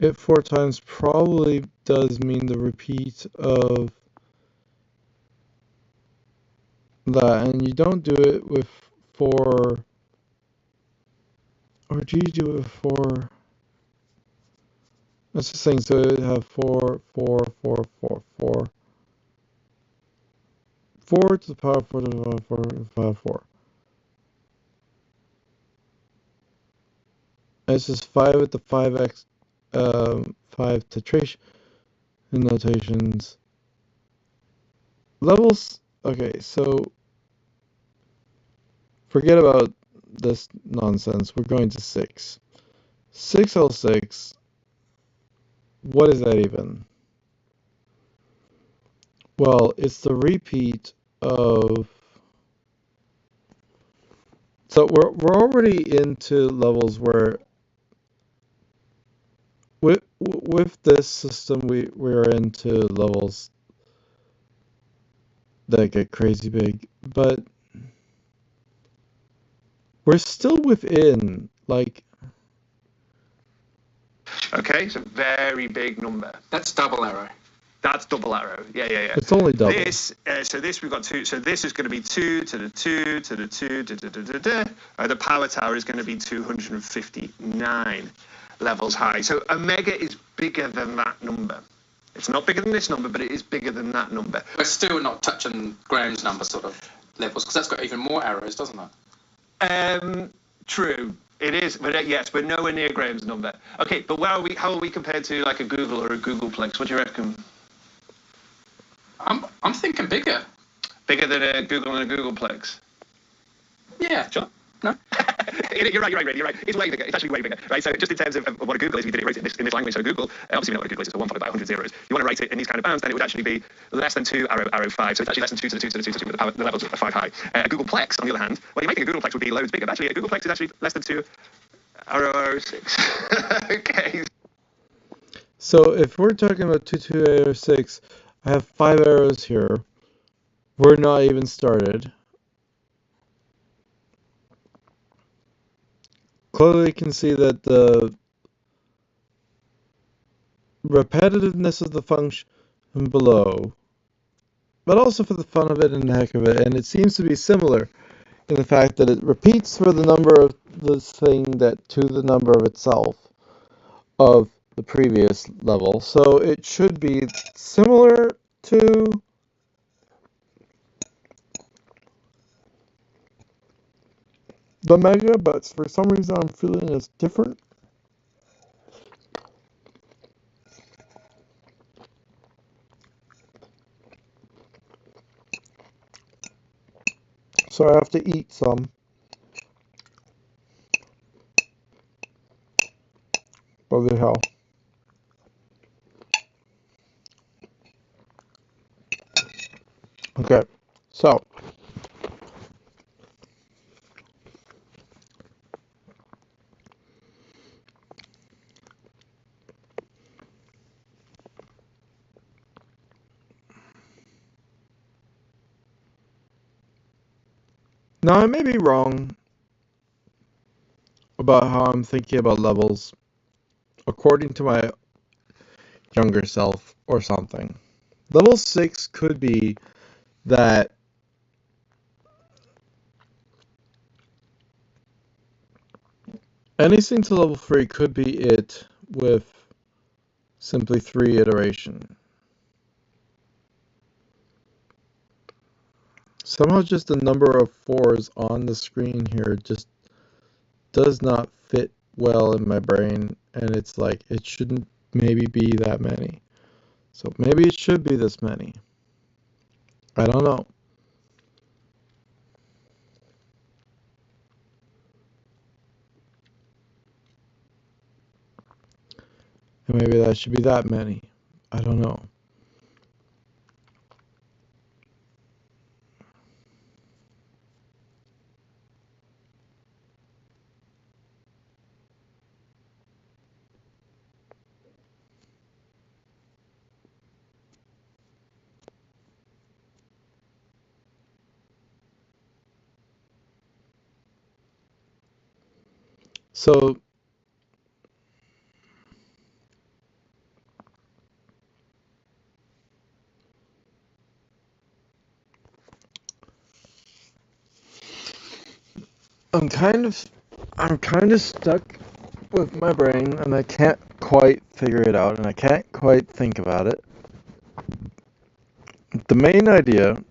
it 4 times probably does mean the repeat of that, and you don't do it with 4, or do you do it with 4? That's the thing, so it would have 4, 4, 4, 4, 4. 4 to the power of 4 to the power of 4 to the power of 4. This is 5 with the 5x, 5 tetration notations. Levels, okay, so forget about this nonsense. We're going to 6. 6L6, what is that even? Well, it's the repeat of... So we're already into levels where with this system we're into levels that get crazy big, but we're still within, like... Okay, it's a very big number. That's double arrow. That's double arrow. Yeah. It's only double. This, so this we've got 2. So this is going to be 2 to the 2 to the 2. The power tower is going to be 259 levels high. So Omega is bigger than that number. It's not bigger than this number, but it is bigger than that number. We're still not touching Graham's number sort of levels, because that's got even more arrows, doesn't it? True. It is, but yes, we're nowhere near Graham's number. Okay, but how are we compared to like a Google or a Googleplex? What do you reckon? I'm thinking bigger. Bigger than a Google and a Googleplex? Yeah. Sure. No. You're right. It's way bigger. It's actually way bigger, right? So just in terms of what a Google is, we did it in this language. So Google, obviously we know what a Google is. It's a 1 followed by 100 zeros. You want to write it in these kind of bounds, then it would actually be less than 2 arrow 5. So it's actually less than 2 to the 2 to the 2 to the 2 with the power, the levels of 5 high. A Googleplex, on the other hand, well, you might think a Googleplex would be loads bigger, but actually a Googleplex is actually less than 2 arrow 6. Okay. So if we're talking about 2 arrow 6, I have 5 arrows here. We're not even started. Clearly you can see that the repetitiveness of the function below, but also for the fun of it and the heck of it, and it seems to be similar in the fact that it repeats for the number of this thing that to the number of itself of the previous level, so it should be similar to the Mega, but for some reason I'm feeling it's different. So I have to eat some. Holy hell. Okay, so now I may be wrong about how I'm thinking about levels according to my younger self or something. Level 6 could be that anything to level 3 could be it with simply 3 iteration. Somehow just the number of 4s on the screen here just does not fit well in my brain, and it's like it shouldn't maybe be that many. So maybe it should be this many. I don't know. And maybe that should be that many. I don't know. So I'm kind of stuck with my brain, and I can't quite figure it out, and I can't quite think about it. The main idea,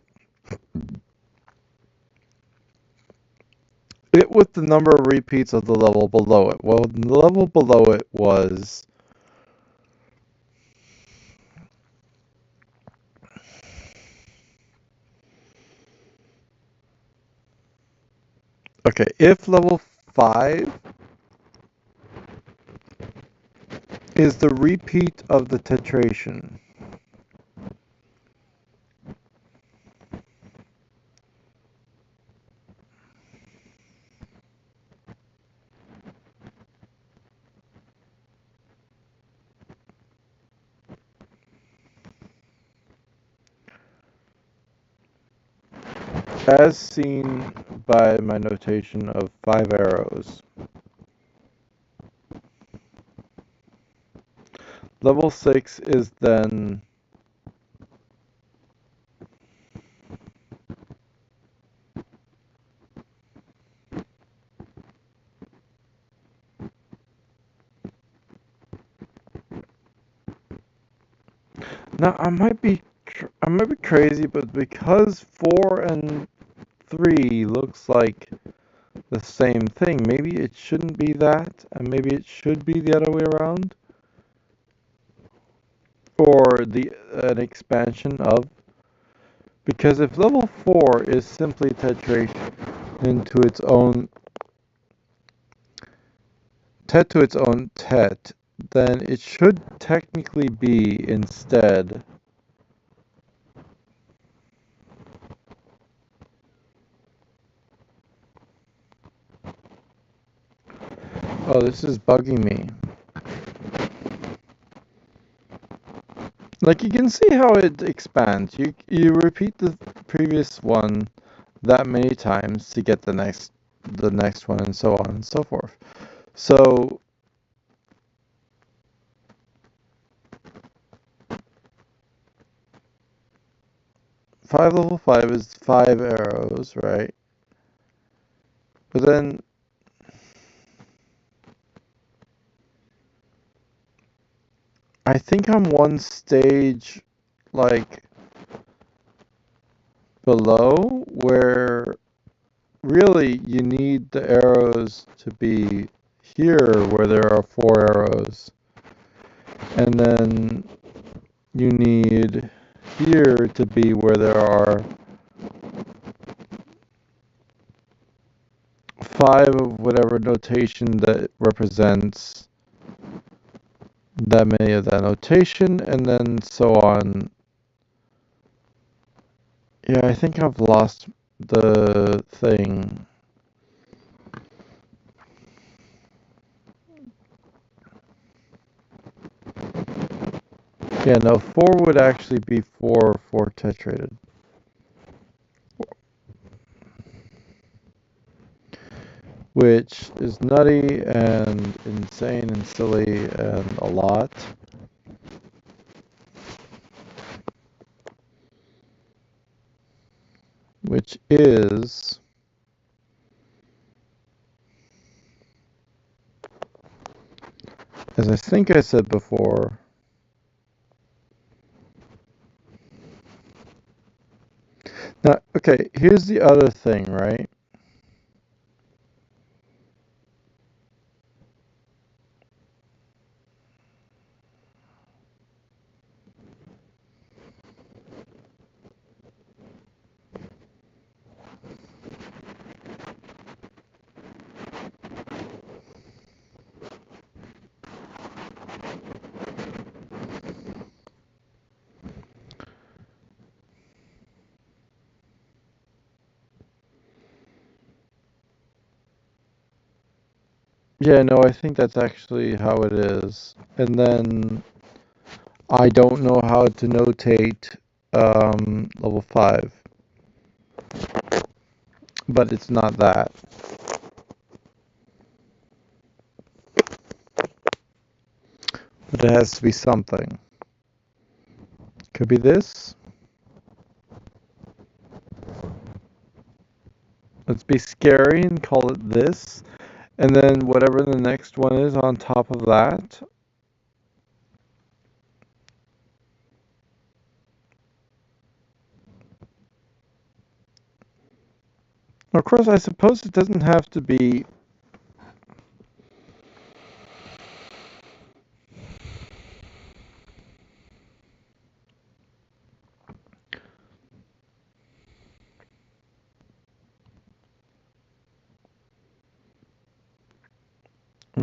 it was the number of repeats of the level below it. Well, the level below it was... Okay, if level 5 is the repeat of the titration, as seen by my notation of 5 arrows, level 6 is then now I might be crazy, but because 4 and 3 looks like the same thing, maybe it shouldn't be that, and maybe it should be the other way around, or an expansion of, because if level 4 is simply titration into its own tet to its own tet, then it should technically be instead oh, this is bugging me. Like, you can see how it expands. You repeat the previous one that many times to get the next one, and so on and so forth. So level 5 is 5 arrows, right? But then I think I'm one stage like below, where really you need the arrows to be here where there are 4 arrows, and then you need here to be where there are 5 of whatever notation that represents that many of that notation, and then so on. Yeah, I think I've lost the thing. Yeah, no, 4 would actually be 4 tetrated. Which is nutty and insane and silly and a lot. Which is... as I think I said before, now, okay, here's the other thing, right? Yeah, no, I think that's actually how it is. And then I don't know how to notate level 5. But it's not that. But it has to be something. Could be this. Let's be scary and call it this. And then whatever the next one is on top of that. Of course, I suppose it doesn't have to be.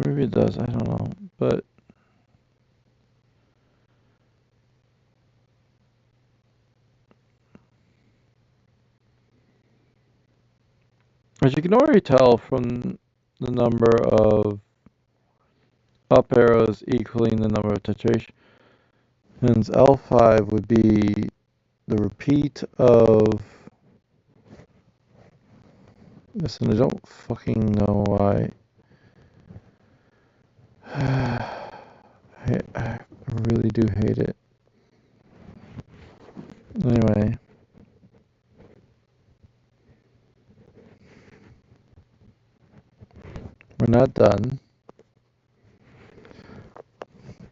Maybe it does, I don't know. But as you can already tell from the number of up arrows equaling the number of tetrations, L5 would be the repeat of. Listen, I don't fucking know why. I really do hate it. Anyway. We're not done.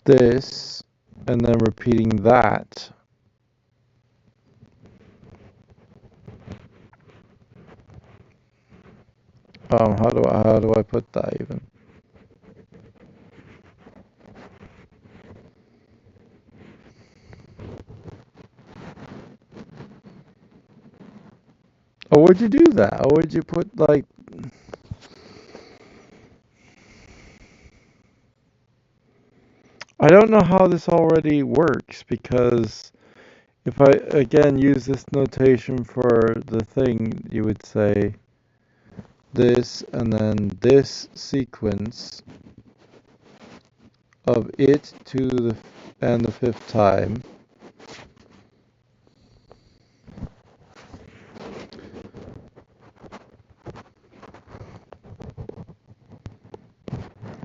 This, and then repeating that. How do I put that even? Or would you do that? Or would you put like? I don't know how this already works because if I again use this notation for the thing, you would say this and then this sequence of it to the and the fifth time.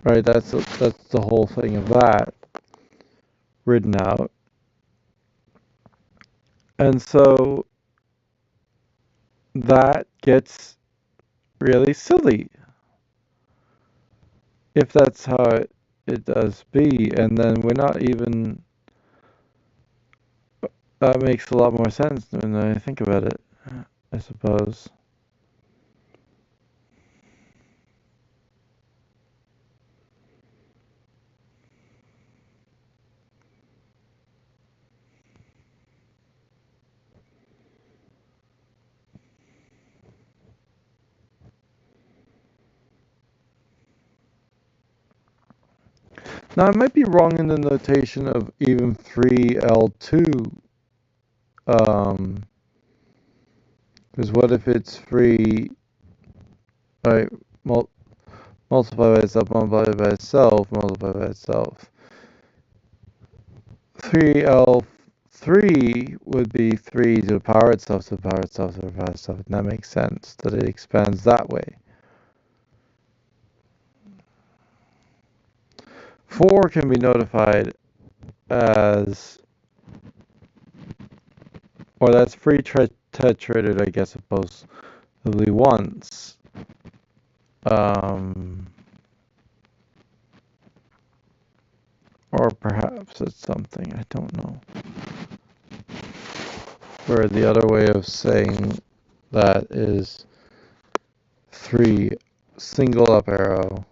Right, that's the whole thing of that written out. And so that gets really silly if that's how it does be. And then we're not even. That makes a lot more sense when I think about it, I suppose. Now, I might be wrong in the notation of even 3L2. Because what if it's free, right, multiplied by itself, multiplied by itself, multiplied by itself. 3L3 would be 3 to the power itself, to the power itself, to the power itself. And that makes sense, that it expands that way. 4 can be notified as, or that's free tetrated, I guess, supposedly once. Or perhaps it's something, I don't know. Where the other way of saying that is 3 single up arrow.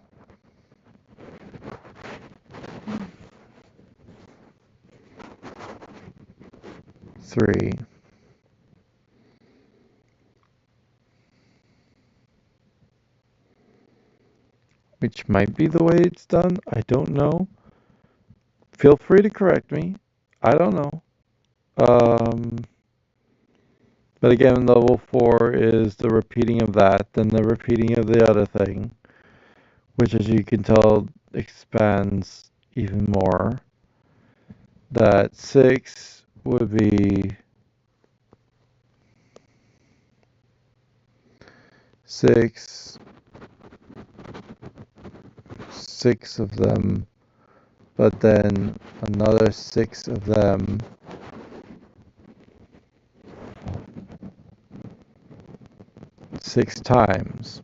Three. Which might be the way it's done. I don't know. Feel free to correct me. I don't know. But again, level 4 is the repeating of that, then the repeating of the other thing, which, as you can tell, expands even more. That 6 would be 6 of them, but then another 6 of them. 6 times.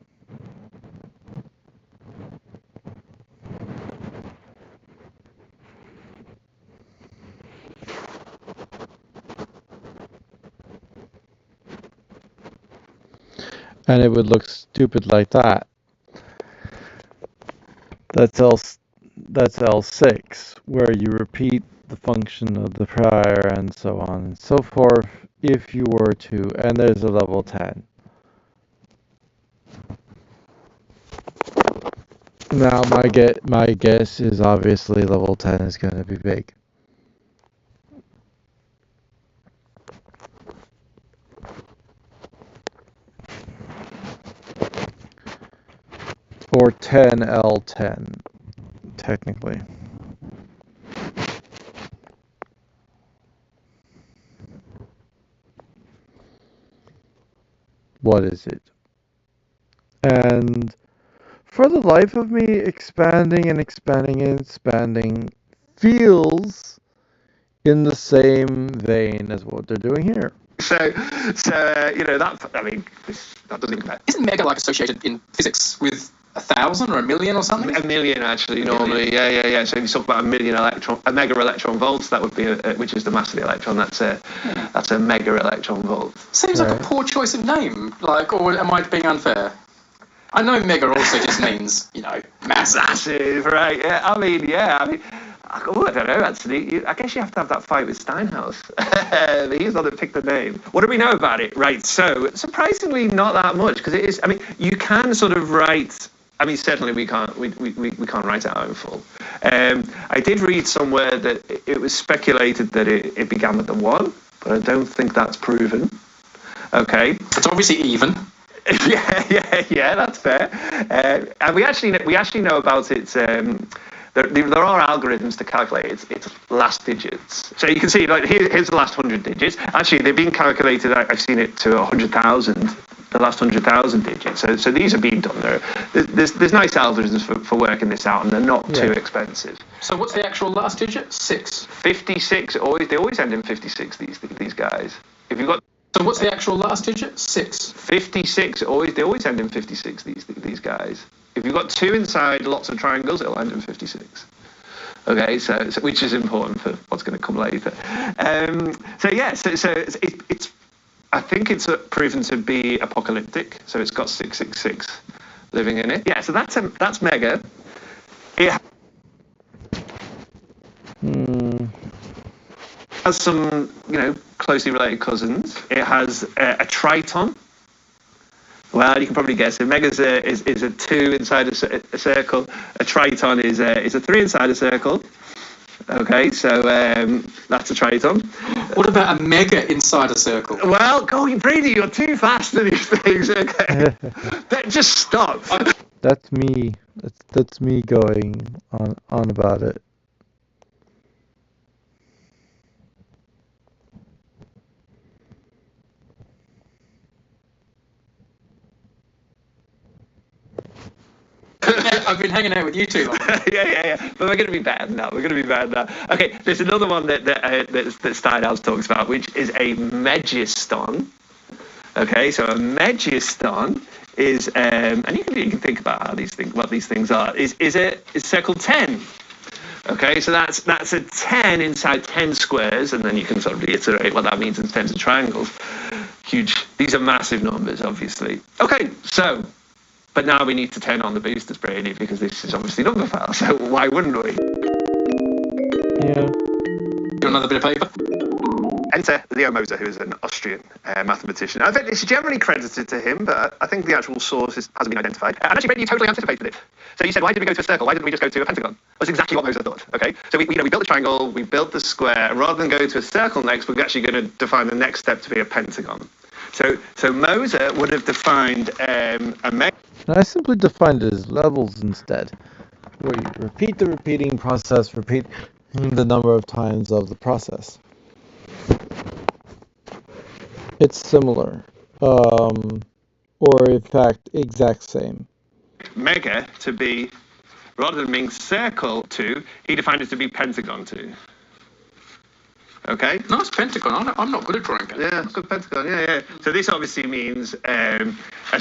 And it would look stupid like that. That's L6, where you repeat the function of the prior and so on and so forth if you were to, and there's a level 10. Now my guess is obviously level 10 is going to be big. Or 10L10, technically. What is it? And for the life of me, expanding and expanding and expanding feels in the same vein as what they're doing here. So you know, that doesn't compare. Isn't mega like associated in physics with 1,000 or 1,000,000 or something? 1,000,000 actually normally, yeah. So if you talk about a mega electron volts, that would be which is the mass of the electron. That's a mega electron volt. Seems like a poor choice of name. Like, or am I being unfair? I know mega also just means, you know, massive. Massive, right? Yeah. I mean, I don't know, actually. I guess you have to have that fight with Steinhaus. He's the one that picked the name. What do we know about it? Right, so surprisingly not that much, because it is, I mean, you can sort of write, I mean, certainly we can't write it out in full. I did read somewhere that it was speculated that it began with the 1, but I don't think that's proven. Okay. It's obviously even. Yeah, that's fair. And we actually know about it. There are algorithms to calculate its last digits. So you can see, like, here's the last 100 digits. Actually, they've been calculated. I've seen it to 100,000. The last 100,000 digits. So these are being done there. There's nice algorithms for working this out, and they're not too expensive. So what's the actual last digit? 6. 56. They always end in 56. These guys. If you've got. So what's the actual last digit? 6. 56. They always end in 56. These guys. If you've got 2 inside lots of triangles, it'll end in 56. Okay, so which is important for what's going to come later. So it's I think it's proven to be apocalyptic. So it's got 666 living in it. Yeah, so that's mega. It has some, closely related cousins. It has a triton. Well, you can probably guess it. Mega is a 2 inside a circle. A triton is a 3 inside a circle. Okay, so that's a triton. What about a mega inside a circle? Well, Brady, you're too fast for these things. Okay, just stop. That's me. That's me going on about it. I've been hanging out with you too long. Yeah. But we're going to be bad now. Okay, there's another one that Steinhaus talks about, which is a megiston. Okay, so a megiston is, and you can think about what these things are. Is circle 10. Okay, so that's a 10 inside 10 squares, and then you can sort of reiterate what that means in terms of triangles. Huge. These are massive numbers, obviously. Okay, so. But now we need to turn on the boosters, Brady, because this is obviously Numberphile, so why wouldn't we? Yeah. You want another bit of paper? Enter Leo Moser, who is an Austrian mathematician. I think it's generally credited to him, but I think the actual source hasn't been identified. And actually, Brady, you totally anticipated it. So you said, why did we go to a circle? Why didn't we just go to a pentagon? That's exactly what Moser thought, okay? So we built the triangle, we built the square, and rather than go to a circle next, we're actually going to define the next step to be a pentagon. So Moser would have defined a I simply defined it as levels instead, where you repeat the repeating process, repeat the number of times of the process. It's similar, or in fact, exact same. Mega to be, rather than being circle 2, he defined it to be pentagon 2. Okay. Nice pentagon. I'm not good at drawing pentagons. Yeah, good pentagon. Yeah. So this obviously means a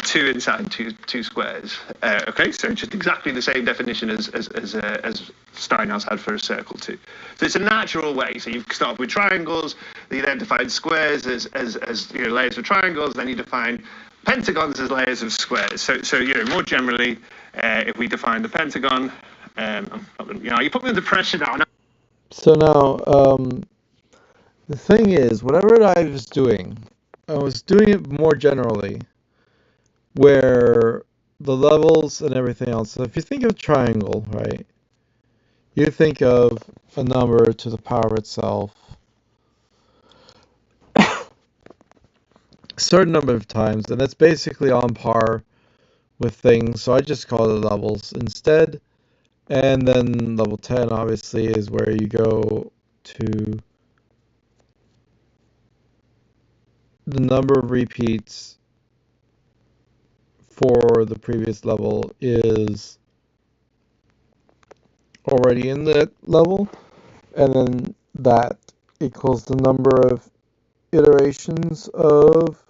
2 inside two squares. Okay, so just exactly the same definition as Steinhaus had for a circle too. So it's a natural way. So you start with triangles, you then define squares as layers of triangles, then you define pentagons as layers of squares. So more generally, if we define the pentagon, you put me under pressure now. So now, the thing is, whatever I was doing it more generally, where the levels and everything else. So if you think of a triangle, right, you think of a number to the power of itself a certain number of times, and that's basically on par with things, so I just call it levels instead. And then level 10 obviously is where you go to the number of repeats for the previous level is already in that level, and then that equals the number of iterations of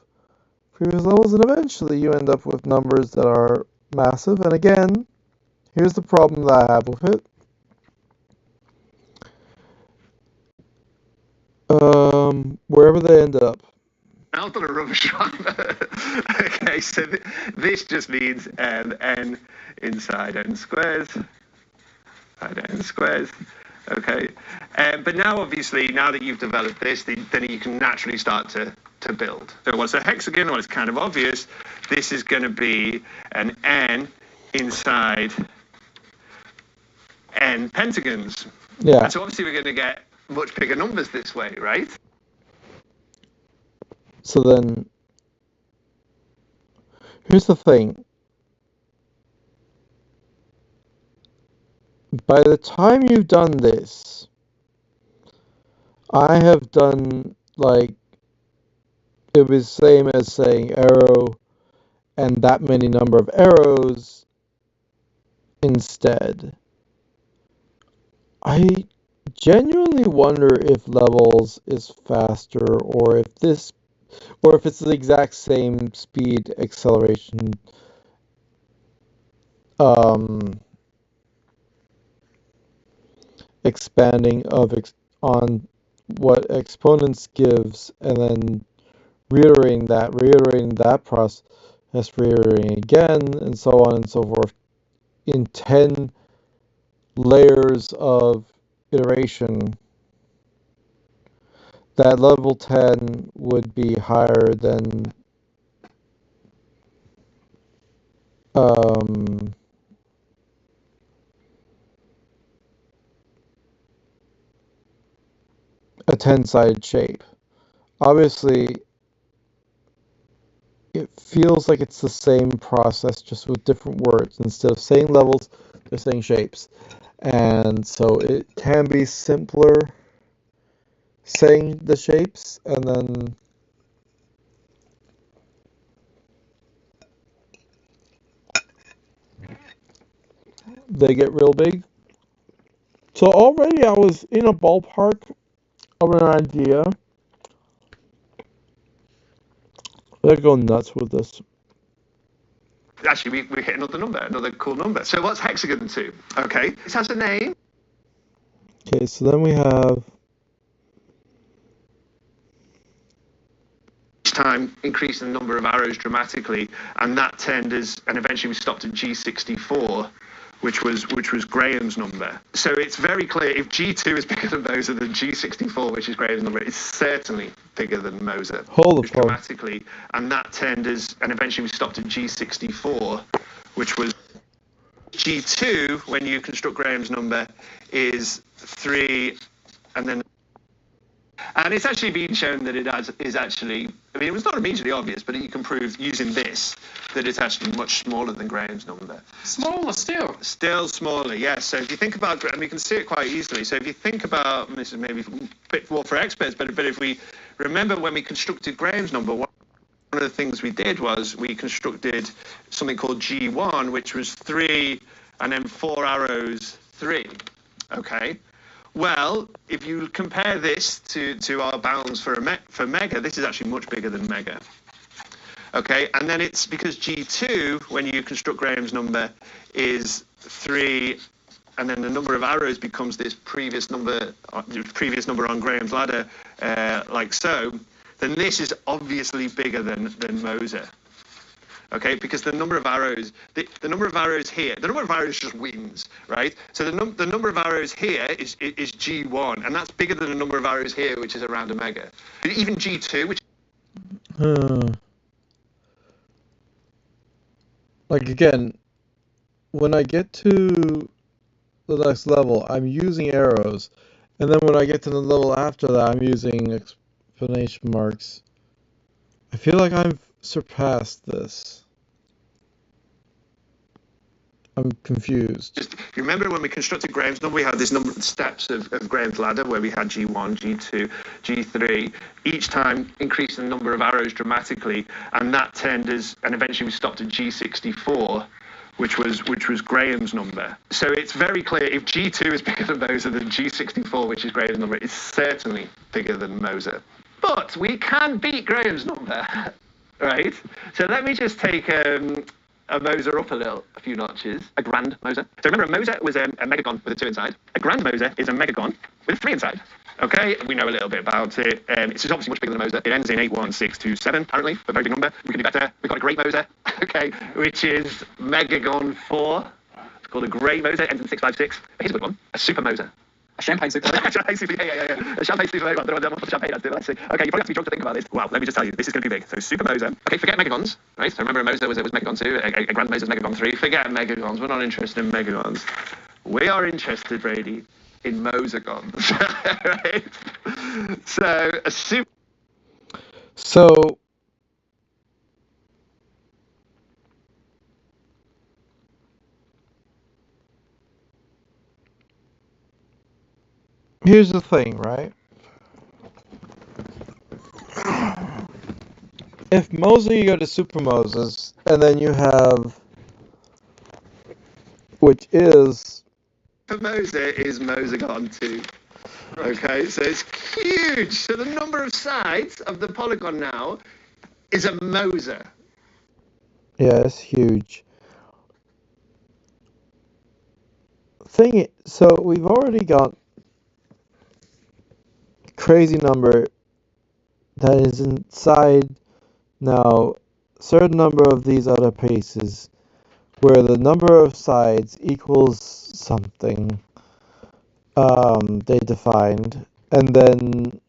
previous levels, and eventually you end up with numbers that are massive. And again, here's the problem that I have with it. Wherever they end up. I've done a rubbish one. Okay, so this just means n inside n squares. Okay, but now obviously, now that you've developed this, then you can naturally start to build. So what's a hexagon? Well, it's kind of obvious. This is going to be an n inside n pentagons. Yeah. And so obviously we're going to get much bigger numbers this way, right? So then, here's the thing. By the time you've done this, I have done, it was same as saying arrow and that many number of arrows instead. I genuinely wonder if levels is faster, or if it's the exact same speed acceleration expanding on what exponents gives, and then reiterating that process, reiterating again, and so on and so forth, in 10 layers of iteration. That level 10 would be higher than a 10-sided shape. Obviously, it feels like it's the same process, just with different words. Instead of saying levels, they're saying shapes. And so it can be simpler saying the shapes, and then they get real big. So already I was in a ballpark of an idea. Let's go nuts with this. Actually, we hit another cool number. So what's hexagon 2? Okay, this has a name. Okay, so then we have each time increasing the number of arrows dramatically, and eventually we stopped at G64, which was Graham's number. So it's very clear, if G2 is bigger than Moser, then G64, which is Graham's number, is certainly bigger than Moser. Hold the phone. Dramatically, and eventually we stopped at G64, which was G2, when you construct Graham's number, is 3, and it's actually been shown that is actually, it was not immediately obvious, but you can prove using this that it's actually much smaller than Graham's number. Smaller still? Still smaller, yes. So if you think about, and we can see it quite easily, so if you think about, and this is maybe a bit more for experts, but if we remember when we constructed Graham's number, one of the things we did was we constructed something called G1, which was 3 and then 4 arrows, 3. Okay? Well, if you compare this to our bounds for mega, this is actually much bigger than mega. Okay, and then it's because G2, when you construct Graham's number, is 3, and then the number of arrows becomes this previous number on Graham's ladder, like so, then this is obviously bigger than Moser. Okay, because the number of arrows, the number of arrows here, the number of arrows just wins, right? So the number of arrows here is G1, and that's bigger than the number of arrows here, which is around a mega. Even G2, which Like again, when I get to the next level, I'm using arrows, and then when I get to the level after that, I'm using exclamation marks. I feel like I've surpassed this. I'm confused. just you remember when we constructed Graham's number, we had this number of steps of Graham's ladder where we had G1, G2, G3, each time increasing the number of arrows dramatically, and that turned us, and eventually we stopped at G64, which was Graham's number. So it's very clear if G2 is bigger than Moser, then G64, which is Graham's number, is certainly bigger than Moser. But we can beat Graham's number, right? So let me just take a Moser up a few notches. A grand Moser. So remember, a Moser was a megagon with a 2 inside. A grand Moser is a megagon with a 3 inside. Okay, we know a little bit about it. It's obviously much bigger than a Moser. It ends in 81627, apparently, a very big number. We can do better. We've got a great Moser, okay, which is megagon 4. It's called a great Moser, ends in 656. Here's a good one, a super Moser. A champagne super. A champagne super, yeah. A champagne super. I don't know what champagne has to do. Let's see. Okay, you probably have to be drunk to think about this. Wow, let me just tell you, this is going to be big. So super Moser. Okay, forget megagons, right? So remember, a Moser was megagon 2, a grand Moser is megagon 3. Forget megagons. We're not interested in megagons. We are interested, Brady, in Mosergons, right? So a super. So here's the thing, right? If Moser, you go to Super Moses, and then you have, which is Moser is Mosergon 2. Okay, so it's huge. So the number of sides of the polygon now is a Moser. yeah, it's huge. So we've already got crazy number that is inside now a certain number of these other pieces where the number of sides equals something they defined, and then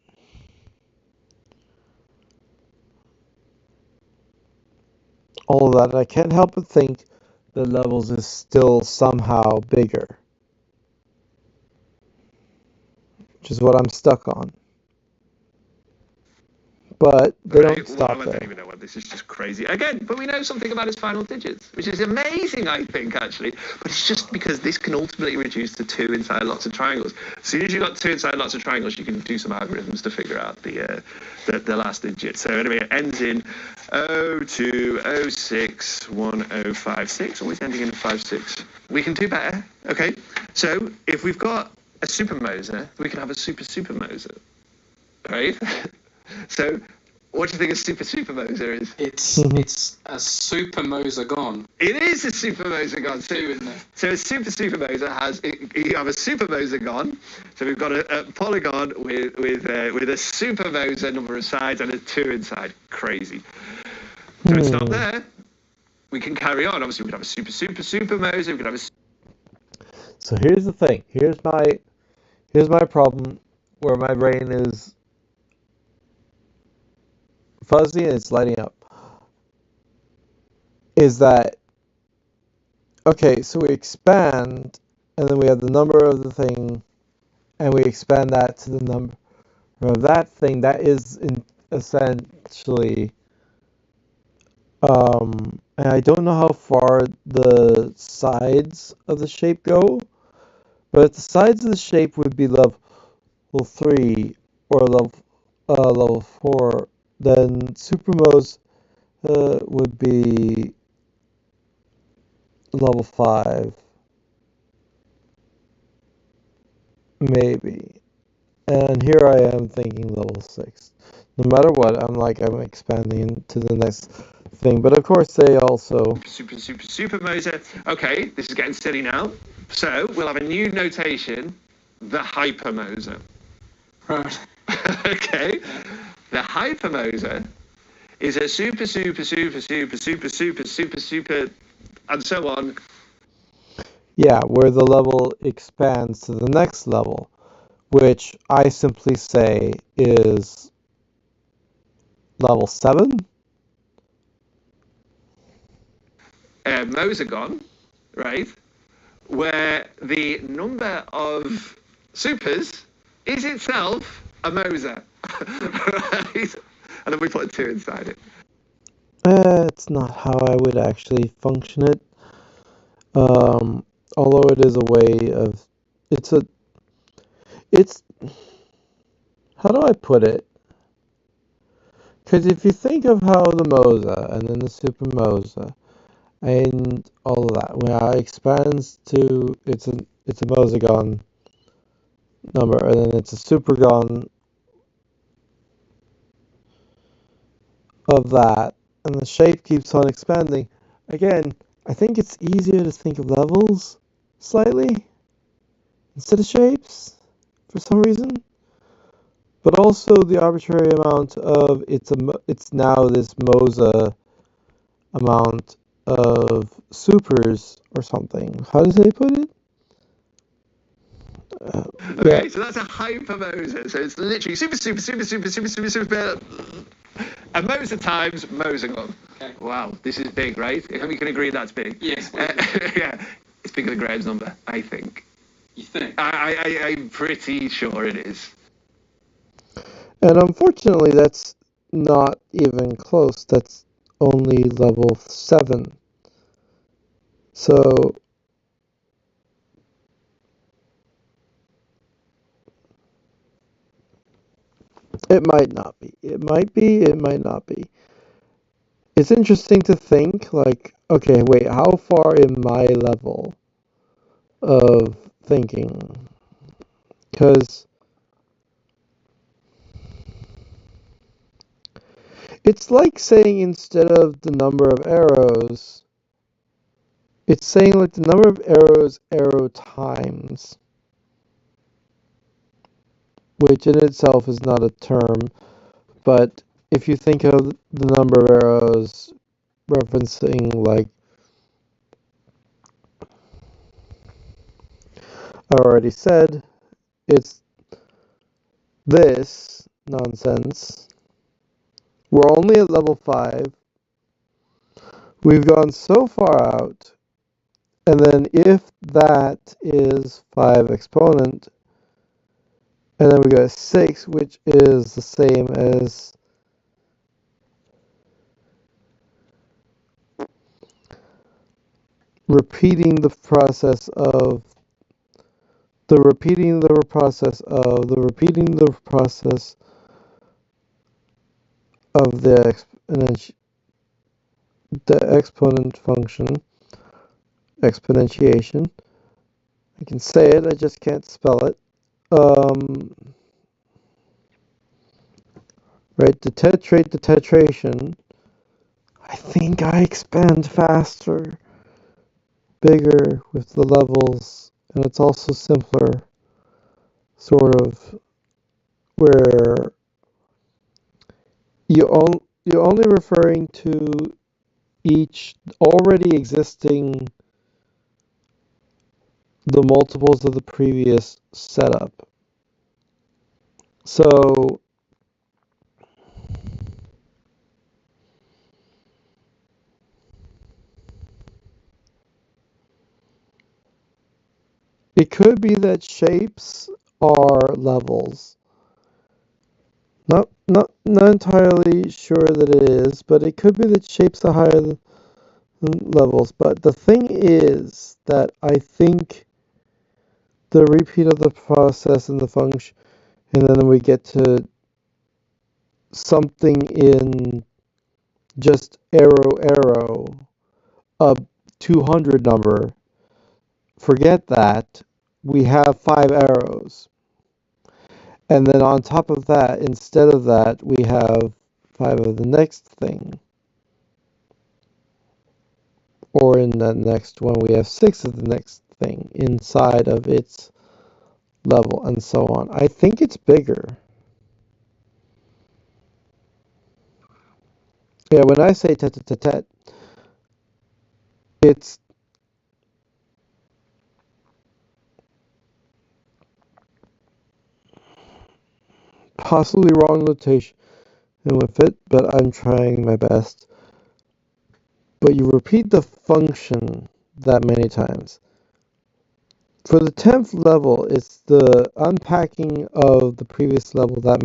all of that. I can't help but think the levels is still somehow bigger, which is what I'm stuck on. But they don't stop I don't there. even know what this is, just crazy. Again, but we know something about its final digits, which is amazing, I think, actually. But it's just because this can ultimately reduce to 2 inside lots of triangles. As soon as you've got 2 inside lots of triangles, you can do some algorithms to figure out the last digit. So anyway, it ends in 02061056, always ending in 56. We can do better, okay? So if we've got a super Moser, we can have a super Moser, right? So, what do you think a super Moser is? It's a super Mosergon. It is a super Mosergon. So a super Moser has, you have a super Mosergon. So we've got a polygon with a super Moser number of sides and a 2 inside. Crazy. So it's not there. We can carry on. Obviously, we could have a super Moser. We could have a. So here's the thing. Here's my problem where my brain is fuzzy and it's lighting up. Is that okay? So we expand, and then we have the number of the thing, and we expand that to the number of that thing. That is essentially. And I don't know how far the sides of the shape go, but if the sides of the shape would be level 3 or level 4, then Supermos would be level 5. maybe. And here I am thinking level 6. No matter what, I'm expanding to the next thing. But of course they also... Super Moser. Okay, this is getting silly now. So we'll have a new notation, the Hypermoser. Right. Okay. The Hypermoser is a super, and so on. Yeah, where the level expands to the next level, which I simply say is level 7. Mosagon, right? Where the number of supers is itself a Moser. Right? And then we put a 2 inside it. It's not how I would actually function it. Although it is a way of... It's... How do I put it? Because if you think of how the Mosa and then the Super Mosa and all of that, when it expands to it's a Mosagon number and then it's a Supergon of that, and the shape keeps on expanding. Again, I think it's easier to think of levels slightly instead of shapes for some reason. But also the arbitrary amount of it's now this Mosa amount of supers or something. How does they put it? Okay, Yeah. so that's a Hypermoser. So it's literally super. A Moser times Mosagon. Okay. Wow, this is big, right? We can agree that's big. Yes. Yeah, it's bigger than Graham's number, I think. You think? I'm pretty sure it is. And unfortunately, that's not even close. That's only level 7. So it might not be. It might be, it might not be. It's interesting to think, like, okay, wait, how far in my level of thinking? Because it's like saying instead of the number of arrows, it's saying like the number of arrows arrow times, which in itself is not a term, but if you think of the number of arrows referencing, like I already said, it's this nonsense. We're only at level 5. We've gone so far out, and then if that is 5 exponent, and then we go to 6, which is the same as repeating the process of the repeating the process of the repeating the process of the exponent function, exponentiation. I can say it, I just can't spell it. Right, to tetrate the tetration, I think I expand faster, bigger with the levels, and it's also simpler, sort of, where you're only referring to each already existing the multiples of the previous setup. So it could be that shapes are levels. Not entirely sure that it is, but it could be that shapes are higher than levels. But the thing is that I think the repeat of the process and the function, and then we get to something in just arrow, a 200 number. Forget that. we have 5 arrows. And then on top of that, instead of that, we have 5 of the next thing. Or in the next one, we have 6 of the next thing inside of its level, and so on. I think it's bigger. Yeah, when I say tet, it's possibly wrong notation with it, but I'm trying my best. But you repeat the function that many times. For the 10th level, it's the unpacking of the previous level that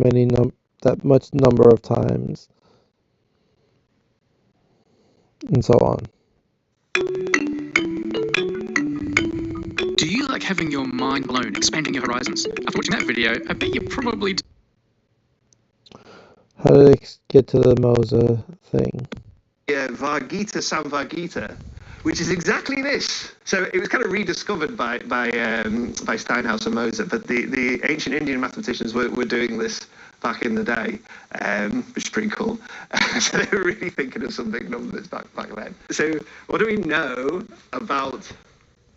much number of times, and so on. Do you like having your mind blown, expanding your horizons? After watching that video, I bet you probably How did it get to the Mosa thing? Vargita Samvargita, which is exactly this. So it was kind of rediscovered by Steinhaus and Moser, but the ancient Indian mathematicians were doing this back in the day, which is pretty cool. So they were really thinking of some big numbers back then. So what do we know about?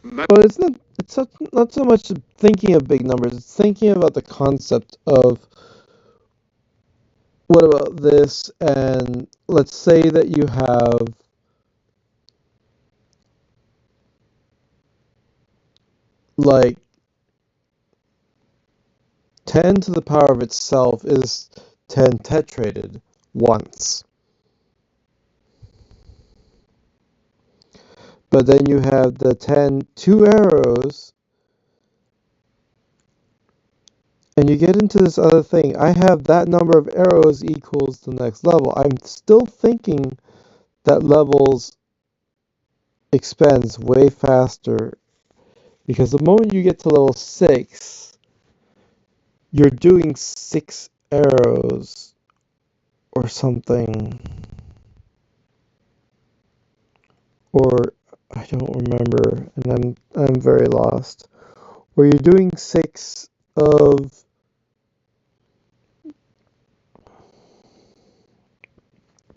Well, it's not so much thinking of big numbers. It's thinking about the concept of what about this, and let's say that you have like 10 to the power of itself is 10 tetrated once. But then you have the 2 arrows, and you get into this other thing. I have that number of arrows equals the next level. I'm still thinking that levels expands way faster, because the moment you get to level 6, you're doing 6 arrows or something. Or I don't remember, and I'm very lost. Or you're doing 6 of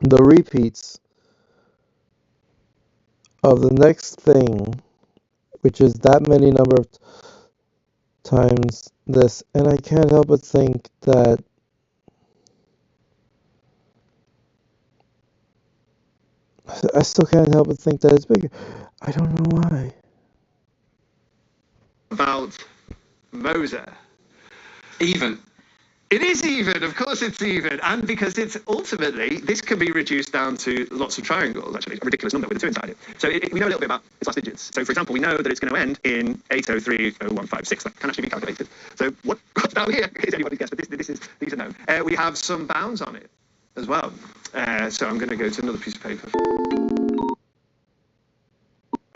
the repeats of the next thing, which is that many number of times this, and I can't help but think that I still can't help but think that it's bigger. I don't know why. About Moser. Even. It is even, of course it's even, and because it's ultimately, this can be reduced down to lots of triangles, actually, a ridiculous number with a 2 inside it. So we know a little bit about its last digits. So for example, we know that it's going to end in 8030156. That can actually be calculated. So what's down here is anybody's guess, but these are known. We have some bounds on it as well. So I'm going to go to another piece of paper.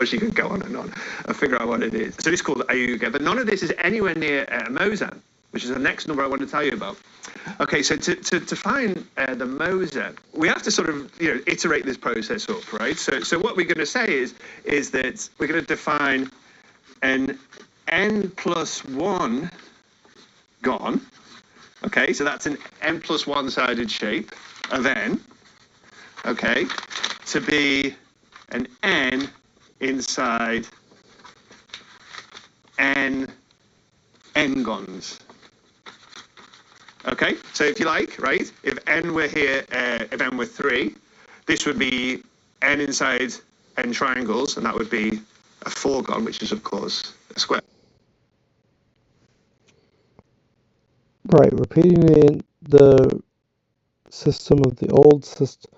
She could go on and figure out what it is. So this is called Ayuga, but none of this is anywhere near Mosan, which is the next number I want to tell you about. Okay, so to find the Moser, we have to sort of iterate this process up, right? So what we're going to say is that we're going to define an n plus 1 gon. Okay, so that's an n plus 1 sided shape of n. Okay, to be an n inside n n-gons. Okay, so if you like, right, if n were here, if n were 3, this would be n inside n triangles, and that would be a 4-gon, which is, of course, a square. Right, repeating the system of the old system,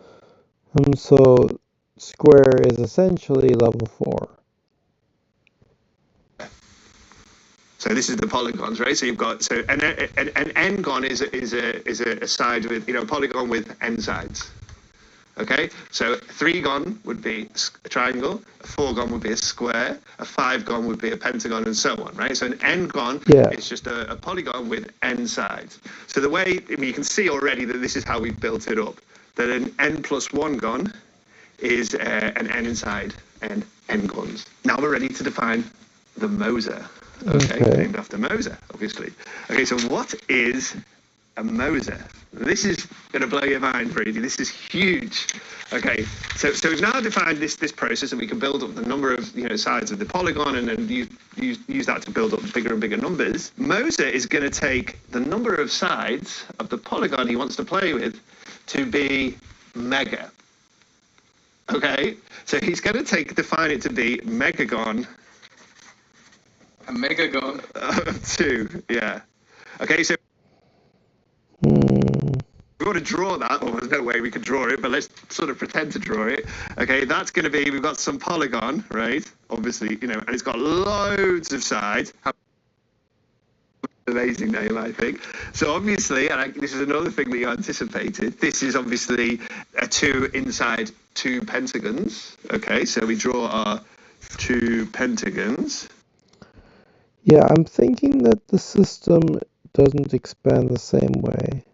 so square is essentially level 4. So this is the polygons, right? So you've got an n-gon is a side with a polygon with n sides. Okay, so 3-gon would be a triangle, a 4-gon would be a square, a 5-gon would be a pentagon, and so on, right? So an n-gon is just a polygon with n sides. So the way, you can see already that this is how we've built it up, that an n plus 1 gon is an n inside and n-gons. Now we're ready to define the Moser. Okay, Okay. named after Moser, obviously. Okay, so what is a Moser? This is going to blow your mind, Brady. This is huge. Okay, so we've now defined this process, and we can build up the number of sides of the polygon, and then use that to build up bigger and bigger numbers. Moser is going to take the number of sides of the polygon he wants to play with to be mega. Okay, so he's going to define it to be megagon. A megagon. 2, yeah. Okay, so we want to draw that. Well, there's no way we could draw it, but let's sort of pretend to draw it. Okay, that's going to be, we've got some polygon, right? Obviously, and it's got loads of sides. Amazing name, I think. So obviously, and this is another thing that you anticipated, this is obviously a 2 inside 2 pentagons. Okay, so we draw our 2 pentagons. Yeah, I'm thinking that the system doesn't expand the same way.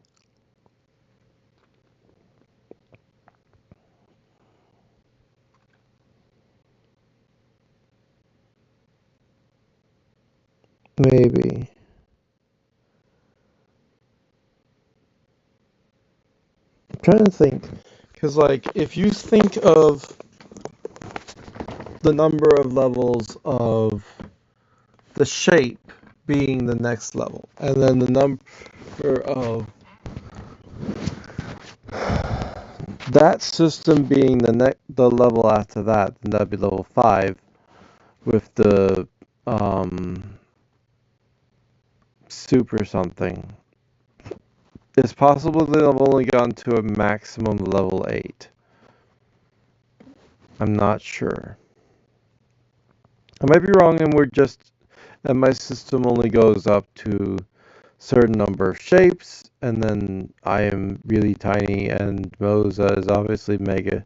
Maybe. I'm trying to think. Because, like, if you think of the number of levels of the shape being the next level, and then the number of that system being the level after that, then that'd be level 5 with the soup or something. It's possible that I've only gone to a maximum level 8. I'm not sure. I might be wrong, and my system only goes up to a certain number of shapes, and then I am really tiny, and Moza is obviously mega,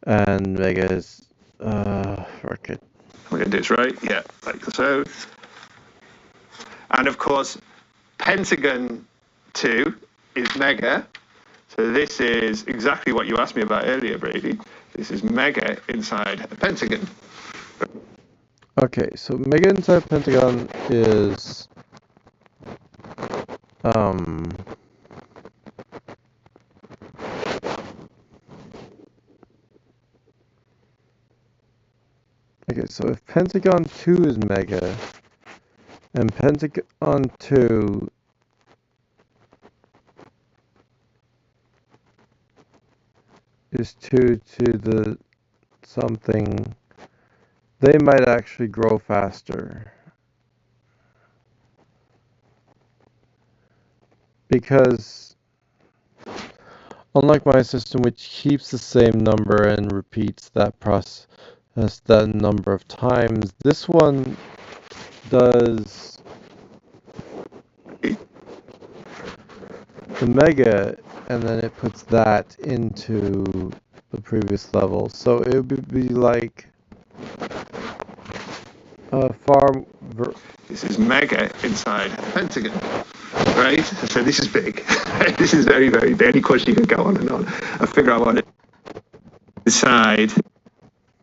and mega is, fuck it. We're going to do this right, yeah, like so. And of course, pentagon 2 is mega. So this is exactly what you asked me about earlier, Brady. This is mega inside a pentagon. Okay, so mega inside pentagon is okay, so if pentagon 2 is mega and pentagon 2 is 2 to the something, they might actually grow faster. Because unlike my system, which keeps the same number and repeats that process that number of times, this one does the mega, and then it puts that into the previous level. So it would be like This is mega inside a pentagon, right? So this is big. This is very, very big. Any question you could go on and on. I figure out what it inside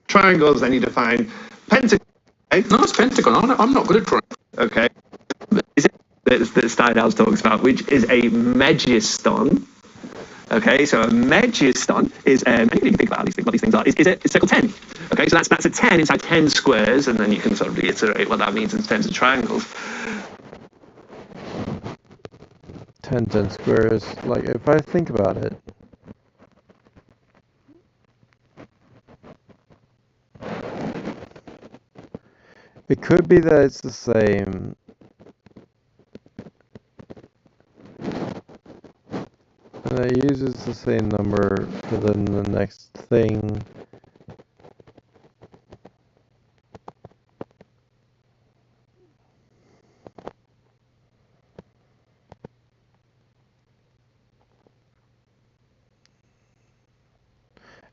triangles. Then you define pentagon. No, it's pentagon. I'm not good at drawing. Okay. Is it that Steinhaus talks about, which is a megiston? Okay, so a megiston is, and you can think about what these things are, is a circle 10. Okay, so that's a 10 inside 10 squares, and then you can sort of reiterate what that means in terms of triangles. 10 squares, like, if I think about it, it could be that it's the same. And it uses the same number for then the next thing.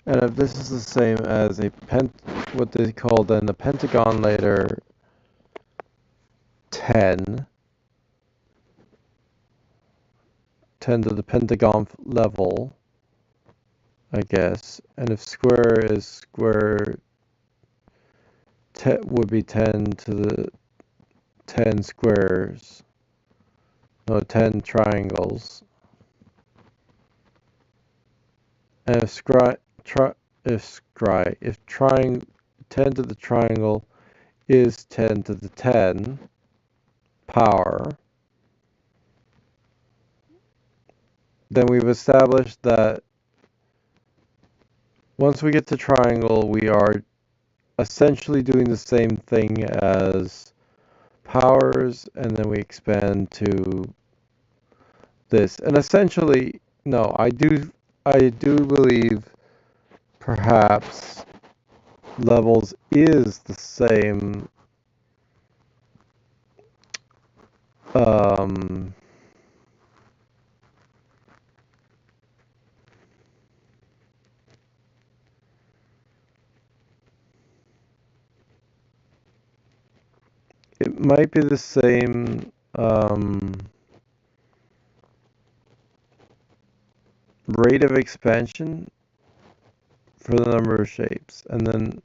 And if this is the same as what they call then the pentagon later 10 to the pentagon level, I guess. And if square is square, would be 10 to the 10 squares, no, 10 triangles. And if 10 to the triangle is 10 to the 10 power, then we've established that once we get to triangle, we are essentially doing the same thing as powers, and then we expand to this. And essentially, no, I do believe perhaps levels is the same it might be the same rate of expansion for the number of shapes, and then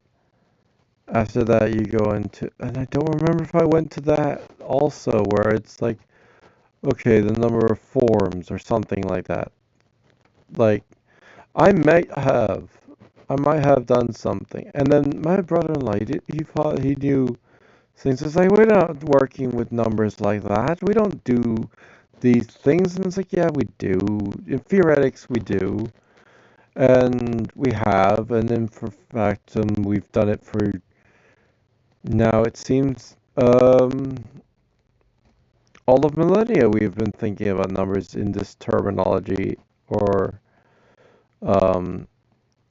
after that you go into, and I don't remember if I went to that also, where it's like, okay, the number of forms or something like that. Like, I might have done something, and then my brother-in-law, he thought he knew things. It's like, we're not working with numbers like that. We don't do these things. And it's like, yeah, we do. In theoretics, we do. And we have. And in for fact, we've done it for, now it seems, all of millennia we've been thinking about numbers in this terminology, or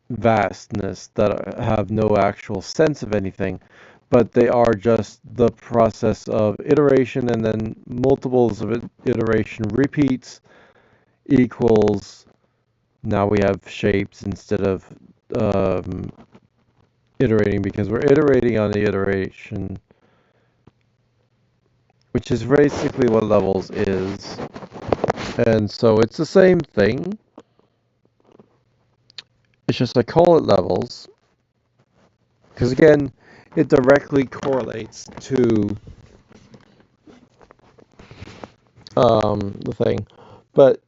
vastness, that have no actual sense of anything, but they are just the process of iteration, and then multiples of iteration repeats equals, now we have shapes instead of iterating, because we're iterating on the iteration, which is basically what levels is. And so it's the same thing. It's just I call it levels because, again, it directly correlates to the thing. But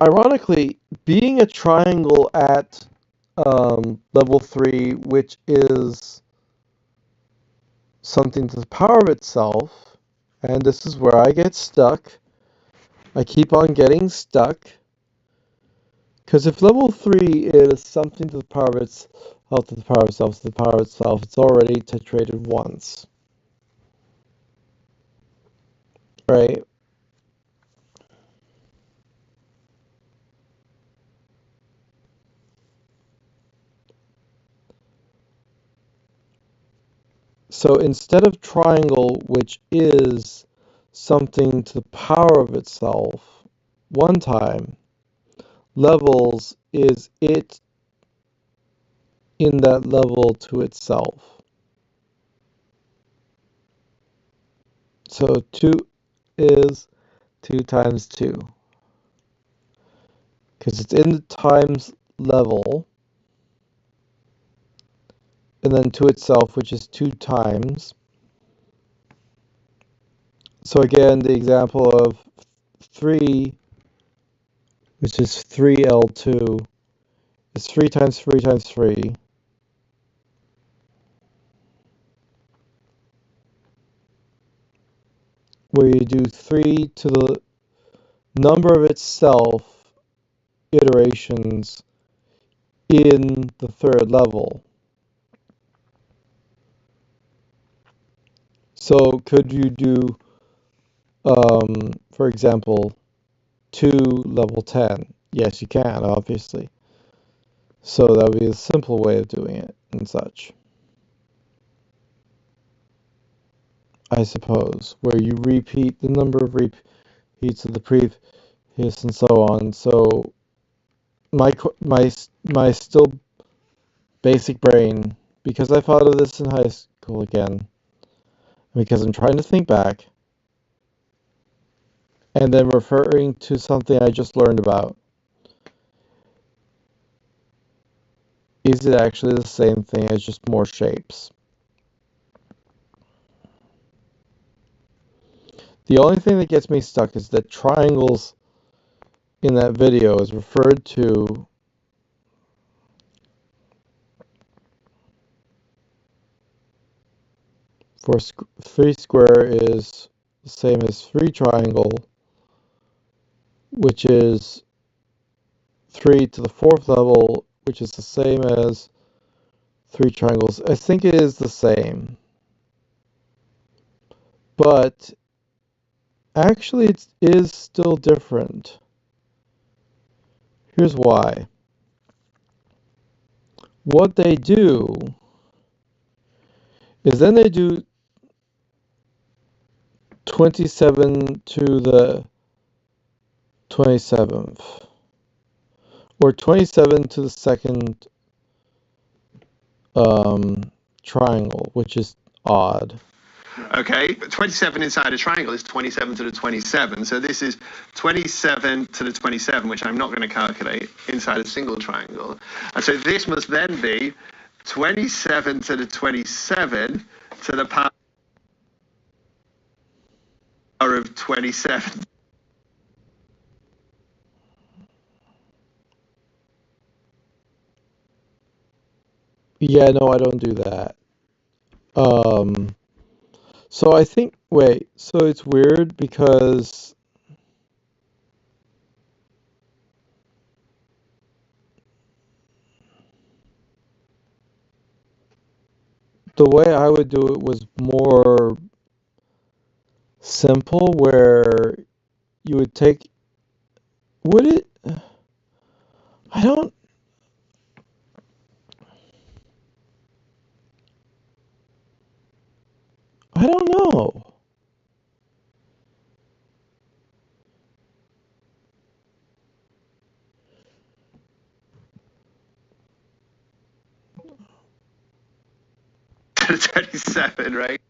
ironically, being a triangle at level 3, which is something to the power of itself, and this is where I get stuck. I keep on getting stuck. Because if level 3 is something to the power of itself, to the power of itself, to the power of itself, it's already tetrated once. Right? So instead of triangle, which is something to the power of itself one time, levels is it in that level to itself. So 2 is 2 times 2. Because it's in the times level, and then to itself, which is 2 times. So again, the example of 3, which is 3L2, is 3 times 3 times 3. Where you do 3 to the number of itself iterations in the third level. So could you do, for example, 2 level 10? Yes, you can, obviously. So that would be a simple way of doing it and such, I suppose, where you repeat the number of repeats of the previous and so on. So my still basic brain, because I thought of this in high school again, because I'm trying to think back, and then referring to something I just learned about. Is it actually the same thing as just more shapes? The only thing that gets me stuck is that triangles in that video is referred to for 3 square is the same as 3 triangle, which is 3 to the 4th level, which is the same as 3 triangles. I think it is the same. But actually it is still different. Here's why. What they do is then they do 27 to the 27th, or 27 to the second triangle, which is odd. Okay, but 27 inside a triangle is 27 to the 27. So this is 27 to the 27, which I'm not going to calculate inside a single triangle. And so this must then be 27 to the 27 to the power of 27. Yeah, no, I don't do that. So I think, wait, so it's weird because the way I would do it was more simple, where you would take, would it? I don't know. To the 27, right?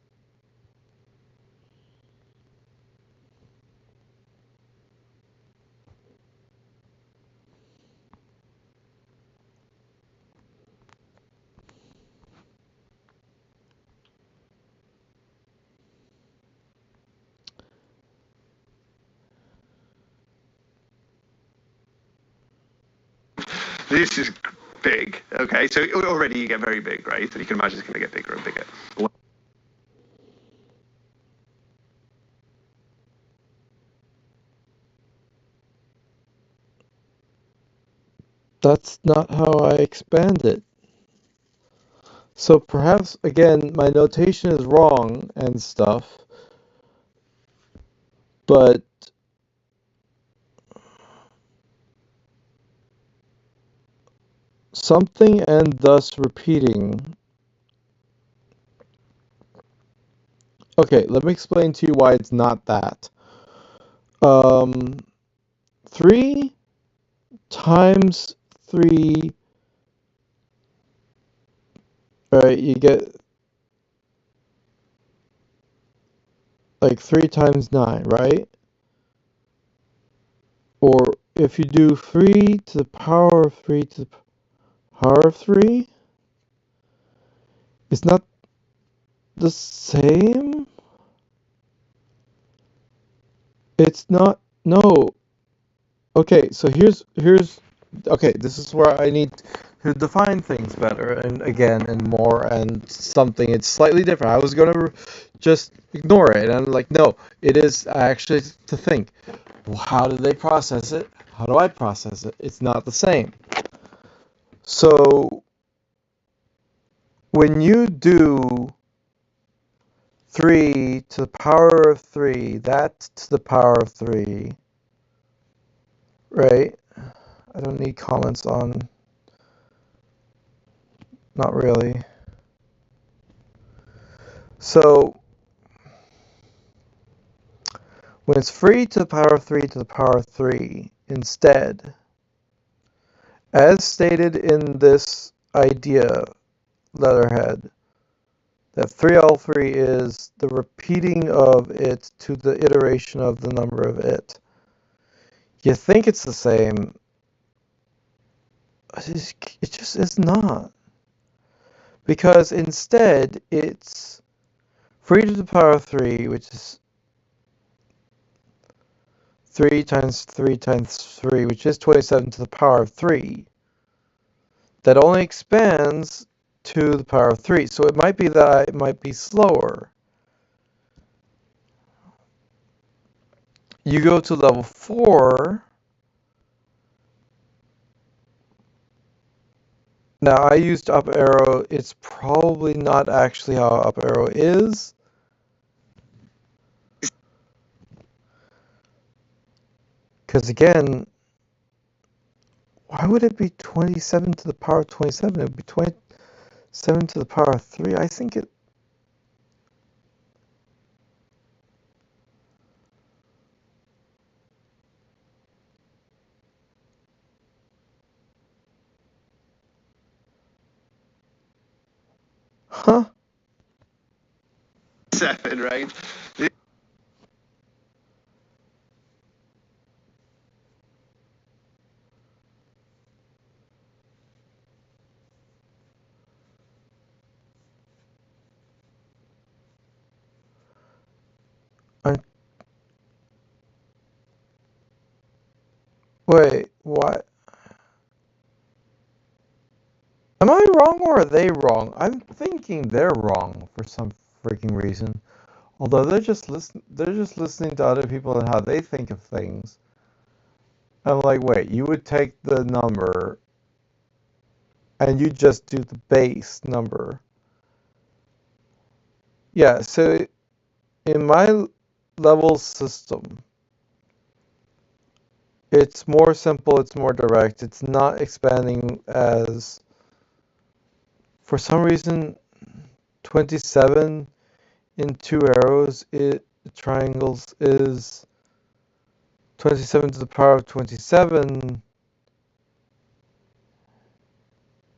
This is big. Okay, so already you get very big, right? And you can imagine it's going to get bigger and bigger. That's not how I expand it. So perhaps, again, my notation is wrong and stuff, but something and thus repeating. Okay, let me explain to you why it's not that. 3 times 3, right, you get like 3 times 9, right? Or if you do 3 to the power of 3 to the power of 3, it's not the same? It's not, no. Okay, so here's okay, this is where I need to define things better and again and more and something. It's slightly different. I was gonna just ignore it, and I'm like, no, it is actually to think. Well, how do they process it? How do I process it? It's not the same. So when you do 3 to the power of 3, that to the power of 3, right? I don't need comments on, not really. So when it's 3 to the power of 3 to the power of 3, instead, as stated in this idea letterhead, that 3L3 is the repeating of it to the iteration of the number of it. You think it's the same, it just is not. Because instead, it's 3 to the power of 3, which is 3 times 3 times 3, which is 27 to the power of 3, that only expands to the power of 3. So it might be that it might be slower. You go to level 4. Now I used up arrow. It's probably not actually how up arrow is. Because again, why would it be 27 to the power of 27? It would be 27 to the power of 3. I think it... Huh? 7, right? Wait, what? Am I wrong or are they wrong? I'm thinking they're wrong for some freaking reason. Although they're just listening to other people and how they think of things. I'm like, wait, you would take the number and you just do the base number. Yeah, so in my level system, it's more simple, it's more direct, it's not expanding as, for some reason, 27 in 2 arrows, triangles is 27 to the power of 27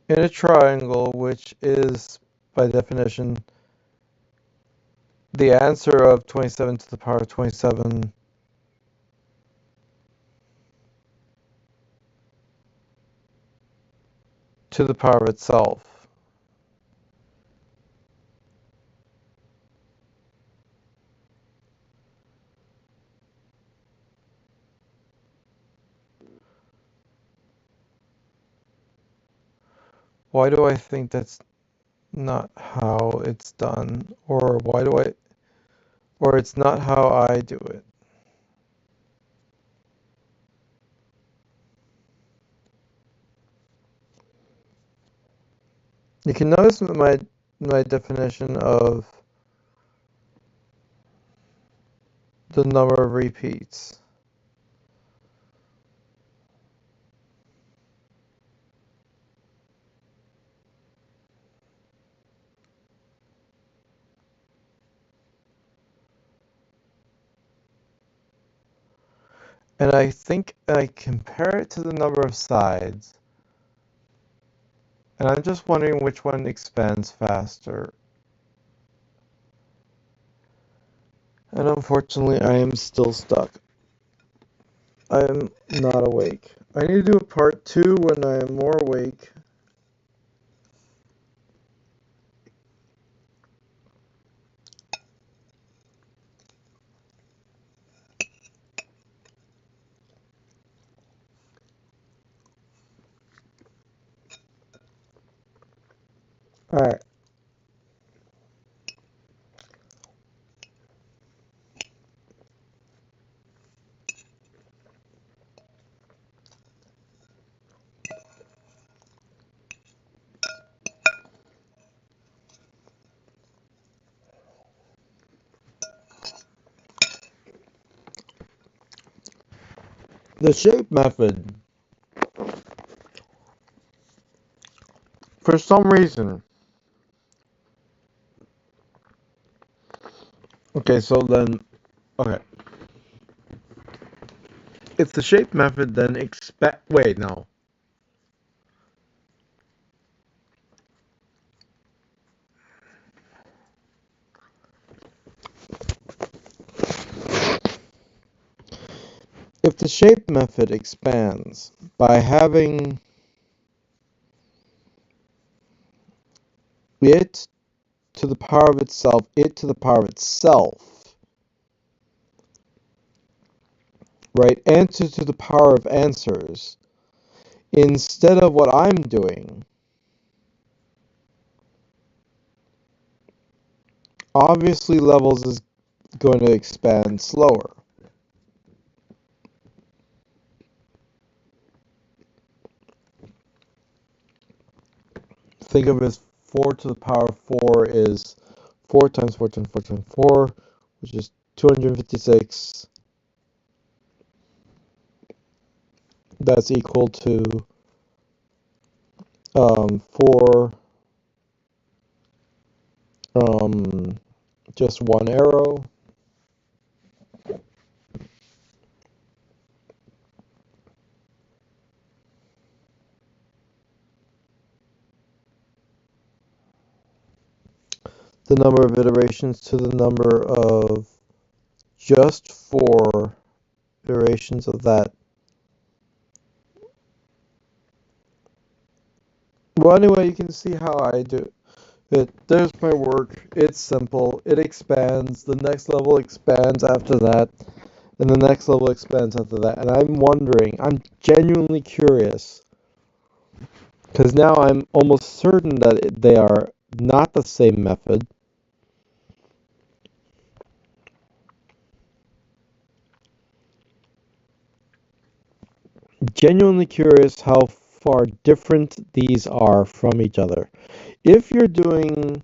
in a triangle, which is, by definition, the answer of 27 to the power of 27 to the power of itself. Why do I think that's not how it's done? Or or it's not how I do it? You can notice my definition of the number of repeats. And I think I compare it to the number of sides. And I'm just wondering which one expands faster. And unfortunately, I am still stuck. I am not awake. I need to do a part 2 when I am more awake. Alright. The shape method, for some reason. Okay, so then, okay. If the shape method then wait, no. If the shape method expands by having it to the power of itself, right? Answers to the power of answers, instead of what I'm doing. Obviously, levels is going to expand slower. Think of it as 4 to the power of 4 is 4 times 4 times 4 times 4, which is 256. That's equal to 4, just one arrow. The number of iterations to the number of just 4 iterations of that. Well, anyway, you can see how I do it. There's my work. It's simple. It expands. The next level expands after that. And the next level expands after that. And I'm wondering, I'm genuinely curious, because now I'm almost certain that they are not the same method. Genuinely curious how far different these are from each other. If you're doing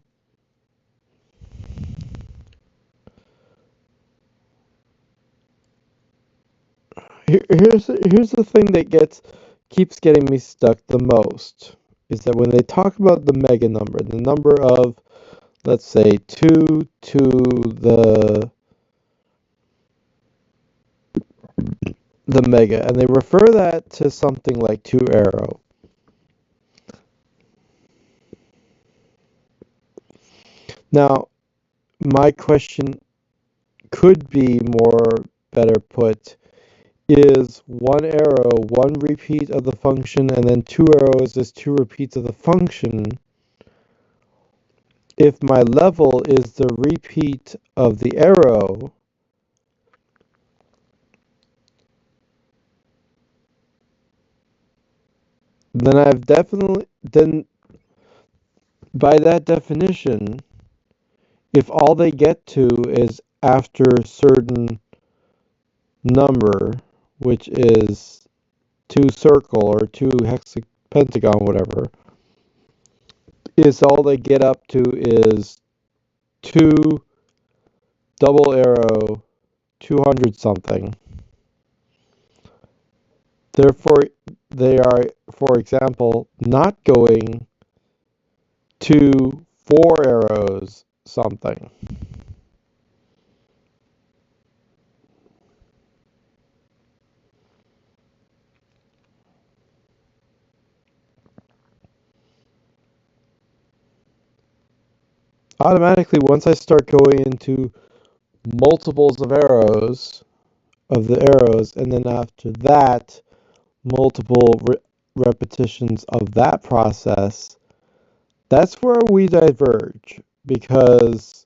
here's the thing that keeps getting me stuck the most, is that when they talk about the mega number, the number of, let's say, 2 to the mega, and they refer that to something like 2 arrow. Now, my question could be better put, is 1 arrow 1 repeat of the function, and then 2 arrows is 2 repeats of the function. If my level is the repeat of the arrow, then by that definition, if all they get to is after a certain number, which is 2 circle or 2 hexapentagon, whatever, is all they get up to is 2 double arrow 200 something. Therefore, they are, for example, not going to 4 arrows something. Automatically, once I start going into multiples of the arrows, and then after that, multiple repetitions of that process, that's where we diverge, because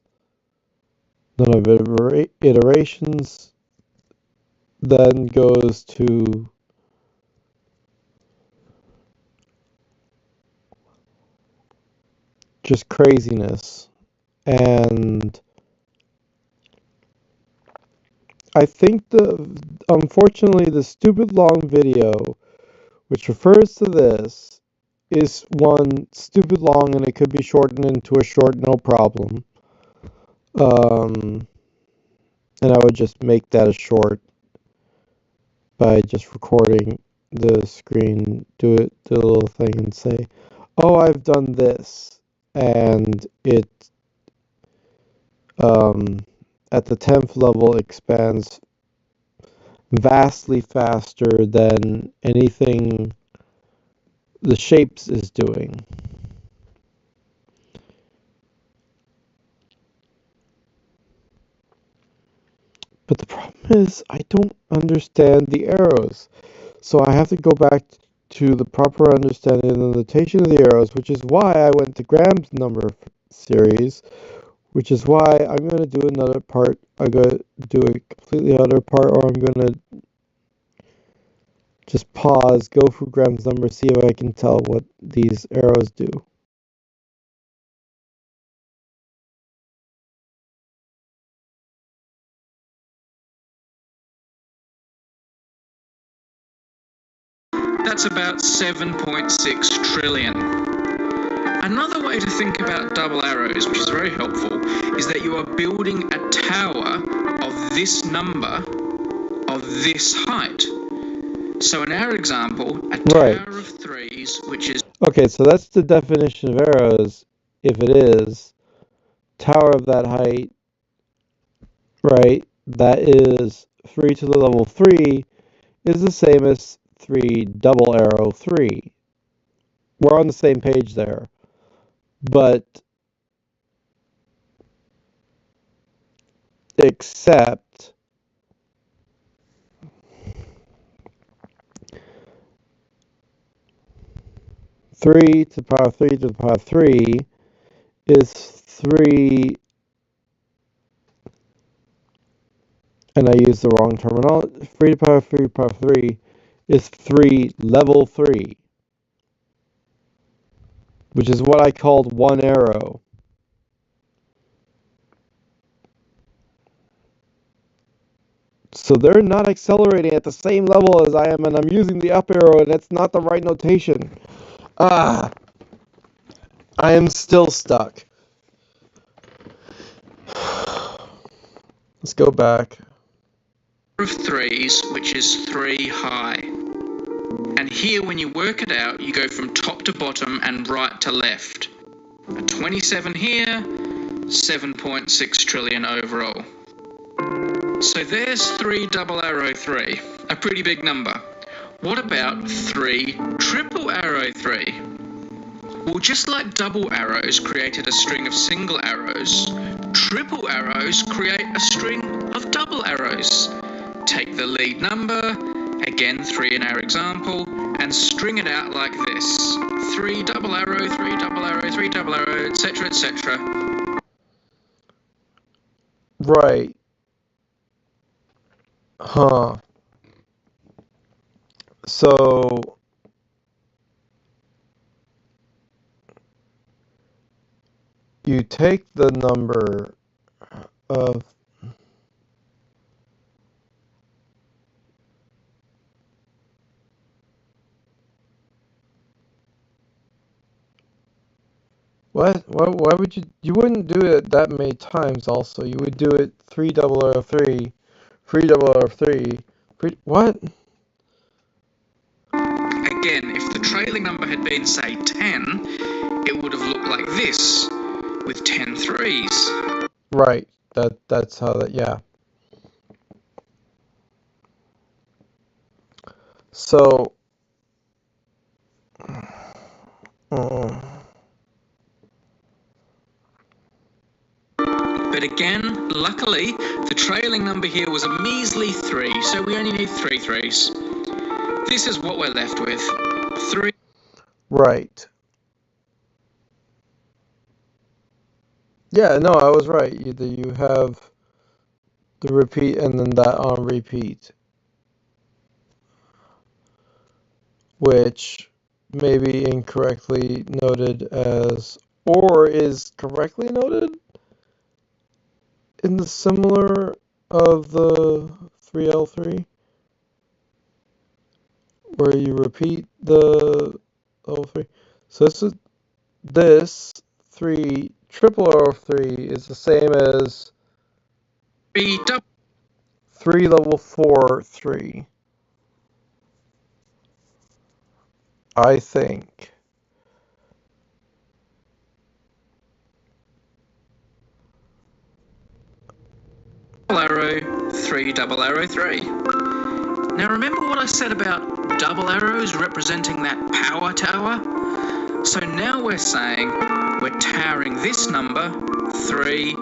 the number of iterations then goes to just craziness. And I think unfortunately, the stupid long video, which refers to this, is one stupid long, and it could be shortened into a short no problem. And I would just make that a short by just recording the screen, do the little thing, and say, "Oh, I've done this," and it at the 10th level expands vastly faster than anything the shapes is doing. But the problem is, I don't understand the arrows, so I have to go back to the proper understanding of the notation of the arrows, which is why I went to Graham's number series, which is why I'm going to do another part. I'm going to do a completely other part, or I'm going to Just pause, go through Graham's number, see if I can tell what these arrows do. That's about 7.6 trillion. Another way to think about double arrows, which is very helpful, is that you are building a tower of this number, of this height. So in our example, a tower of threes, which is... Okay, so that's the definition of arrows, if it is. Tower of that height, right, that is 3 to the level 3, is the same as 3 double arrow 3. We're on the same page there. But, except, three to the power of 3 to the power of 3 is 3, and I used the wrong terminology, 3 to the power of 3 to the power of 3 is 3 level 3, which is what I called one arrow. So they're not accelerating at the same level as I am, and I'm using the up arrow, and it's not the right notation. I am still stuck. Let's go back. Of threes, which is 3 high. And here, when you work it out, you go from top to bottom and right to left. A 27 here, 7.6 trillion overall. So there's 3 double arrow 3, a pretty big number. What about 3 triple arrow 3? Well, just like double arrows created a string of single arrows, triple arrows create a string of double arrows. Take the lead number, again 3 in our example, and string it out like this. 3 double arrow, 3 double arrow, 3 double arrow, etc., etc. Right. Huh. So you take the number of what? Why would you wouldn't do it that many times also. You would do it 3 double arrow 3, 3 double arrow 3, what? Again, if the trailing number had been, say, 10, it would have looked like this, with 10 threes. Right. That's how that, yeah. So But again, luckily, the trailing number here was a measly 3, so we only need 3 threes. This is what we're left with. 3. right. Yeah, no, I was right. You have the repeat and then that on repeat, which may be incorrectly noted as, or is correctly noted in the similar of the 3L3, where you repeat the L3. So this 3 triple L3 is the same as 3 level 4 3. I think. Double arrow, 3 double arrow 3. Now remember what I said about double arrows representing that power tower? So now we're saying we're towering this number, 3,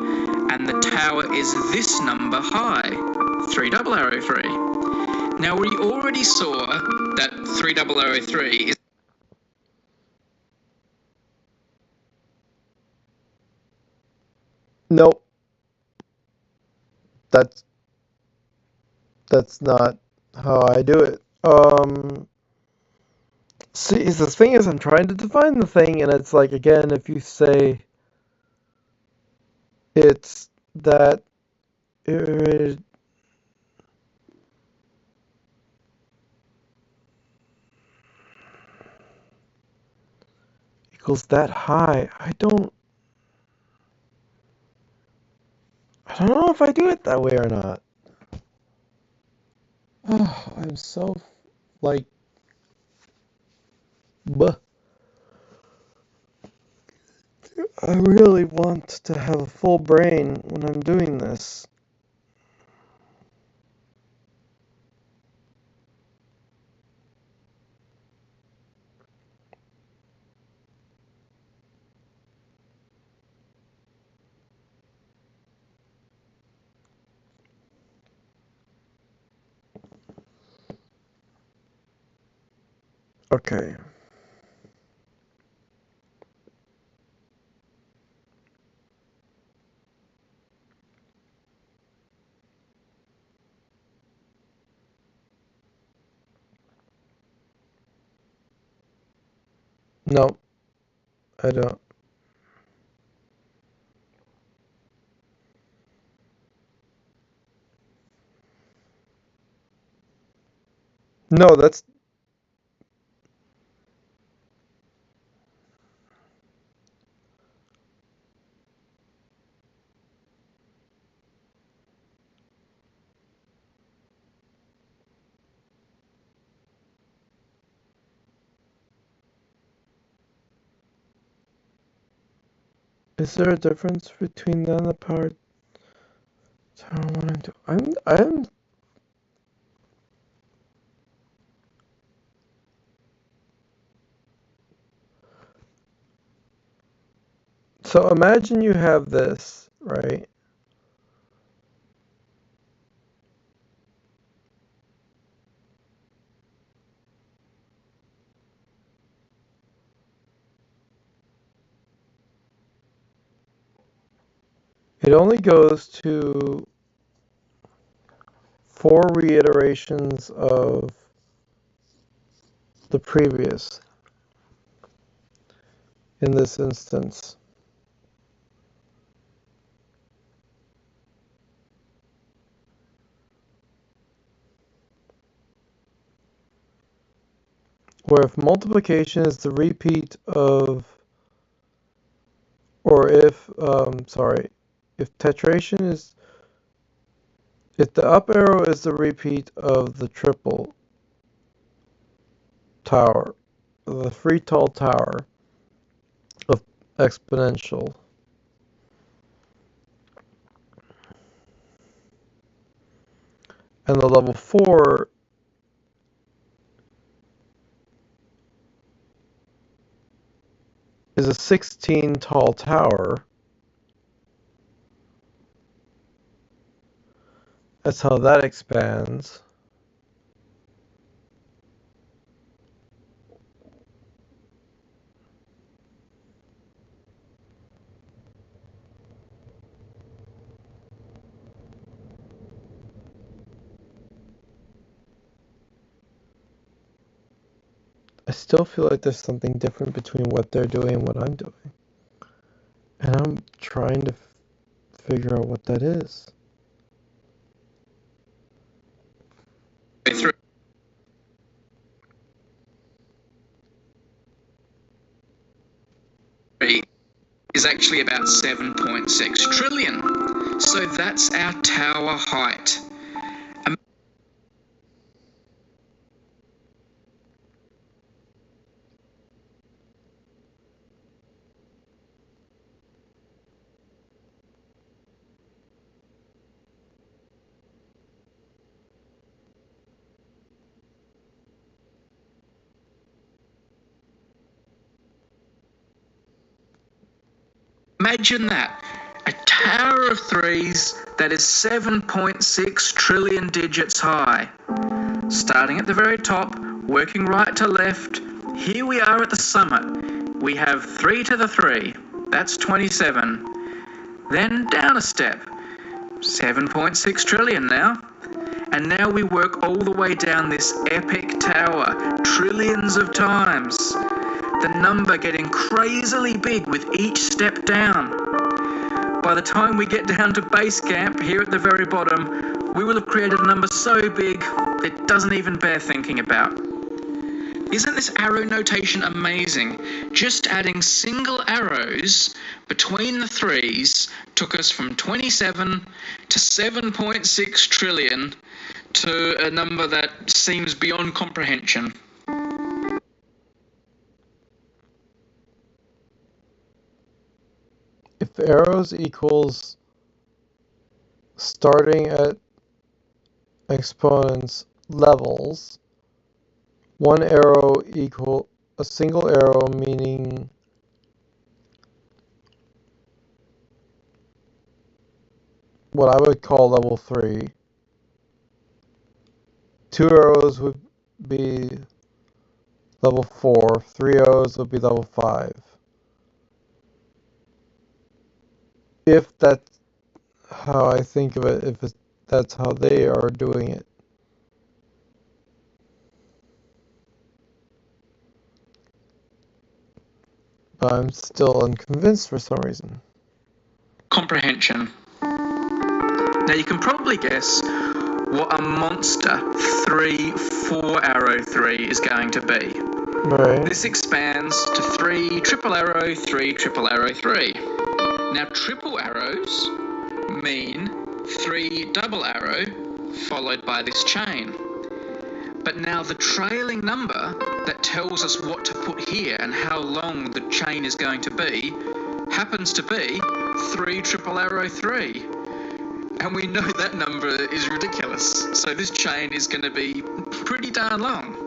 and the tower is this number high, 3 double arrow 3. Now we already saw that 3 double arrow 3 is... Nope. That's not how I do it. See, the thing is, I'm trying to define the thing, and it's like, again, if you say it's that it equals that high, I don't know if I do it that way or not. Oh, I'm so, like, buh. I really want to have a full brain when I'm doing this. Okay. No, I don't. No, that's Is there a difference between then the power tower one and two? I'm so imagine you have this, right? It only goes to 4 reiterations of the previous in this instance. Where if multiplication is the repeat of, or if, if tetration is, if the up arrow is the repeat of the triple tower, the free tall tower of exponential, and the level 4 is a 16 tall tower. That's how that expands. I still feel like there's something different between what they're doing and what I'm doing. And I'm trying to figure out what that is. Through is actually about 7.6 trillion. So that's our tower height. Imagine that. A tower of threes that is 7.6 trillion digits high. Starting at the very top, working right to left, here we are at the summit. We have 3 to the 3, that's 27. Then down a step, 7.6 trillion now. And now we work all the way down this epic tower, trillions of times. The number getting crazily big with each step down. By the time we get down to base camp here at the very bottom, we will have created a number so big it doesn't even bear thinking about. Isn't this arrow notation amazing? Just adding single arrows between the threes took us from 27 to 7.6 trillion to a number that seems beyond comprehension. If arrows equals starting at exponents levels, one arrow equal a single arrow, meaning what I would call level 3. 2 arrows would be level 4. 3 arrows would be level 5. If that's how I think of it, that's how they are doing it. But I'm still unconvinced for some reason. Comprehension. Now you can probably guess what a monster 4 arrow 3 is going to be. Right. This expands to 3 triple arrow 3 triple arrow 3. Now triple arrows mean 3 double arrow followed by this chain. But now the trailing number that tells us what to put here and how long the chain is going to be happens to be 3 triple arrow 3. And we know that number is ridiculous. So this chain is going to be pretty darn long.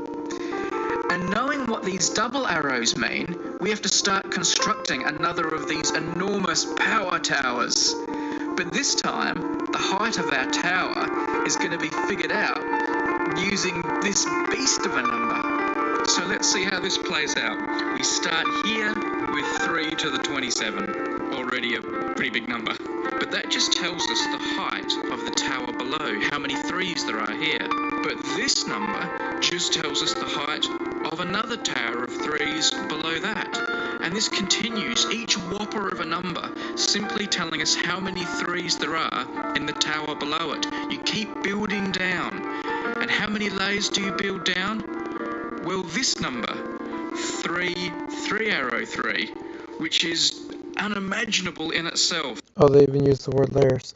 And knowing what these double arrows mean, we have to start constructing another of these enormous power towers. But this time, the height of our tower is going to be figured out using this beast of a number. So let's see how this plays out. We start here with 3 to the 27, already a pretty big number. But that just tells us the height of the tower below, how many 3s there are here. But this number just tells us the height of another tower of 3s below that. And this continues, each whopper of a number, simply telling us how many 3s there are in the tower below it. You keep building down. And how many layers do you build down? Well, this number, 3 arrow 3, which is unimaginable in itself. Oh, they even use the word layers.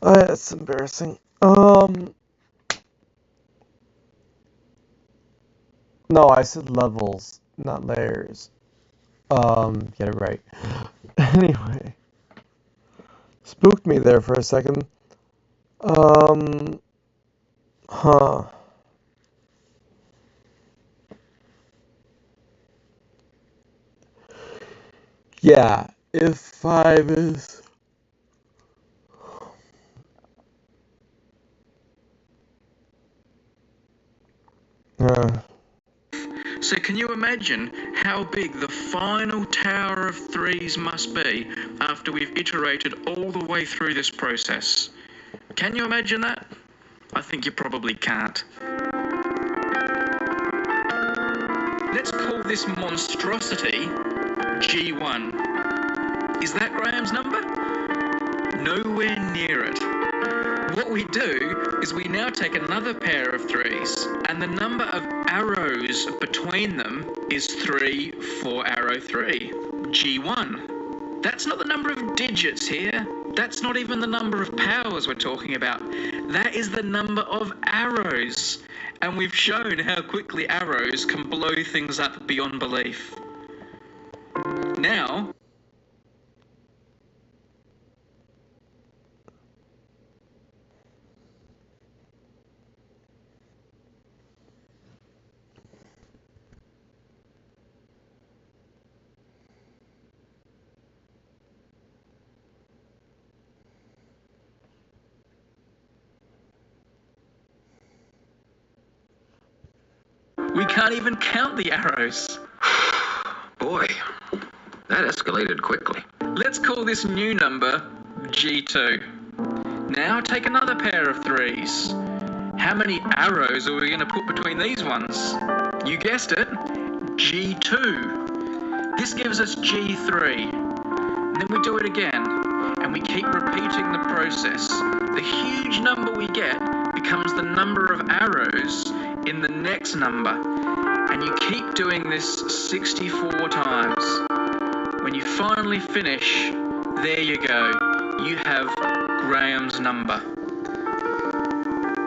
That's embarrassing. No, I said levels, not layers. Get it right. Anyway. Spooked me there for a second. Yeah, if 5 is... So can you imagine how big the final tower of 3s must be after we've iterated all the way through this process? Can you imagine that? I think you probably can't. Let's call this monstrosity G1. Is that Graham's number? Nowhere near it. What we do is we now take another pair of 3s, and the number of arrows between them is 4 arrow 3, G1. That's not the number of digits here. That's not even the number of powers we're talking about. That is the number of arrows. And we've shown how quickly arrows can blow things up beyond belief. Now, we can't even count the arrows. Boy, that escalated quickly. Let's call this new number G2. Now take another pair of 3s. How many arrows are we going to put between these ones? You guessed it, G2. This gives us G3. And then we do it again, and we keep repeating the process. The huge number we get becomes the number of arrows in the next number, and you keep doing this 64 times. When you finally finish, there you go. You have Graham's number.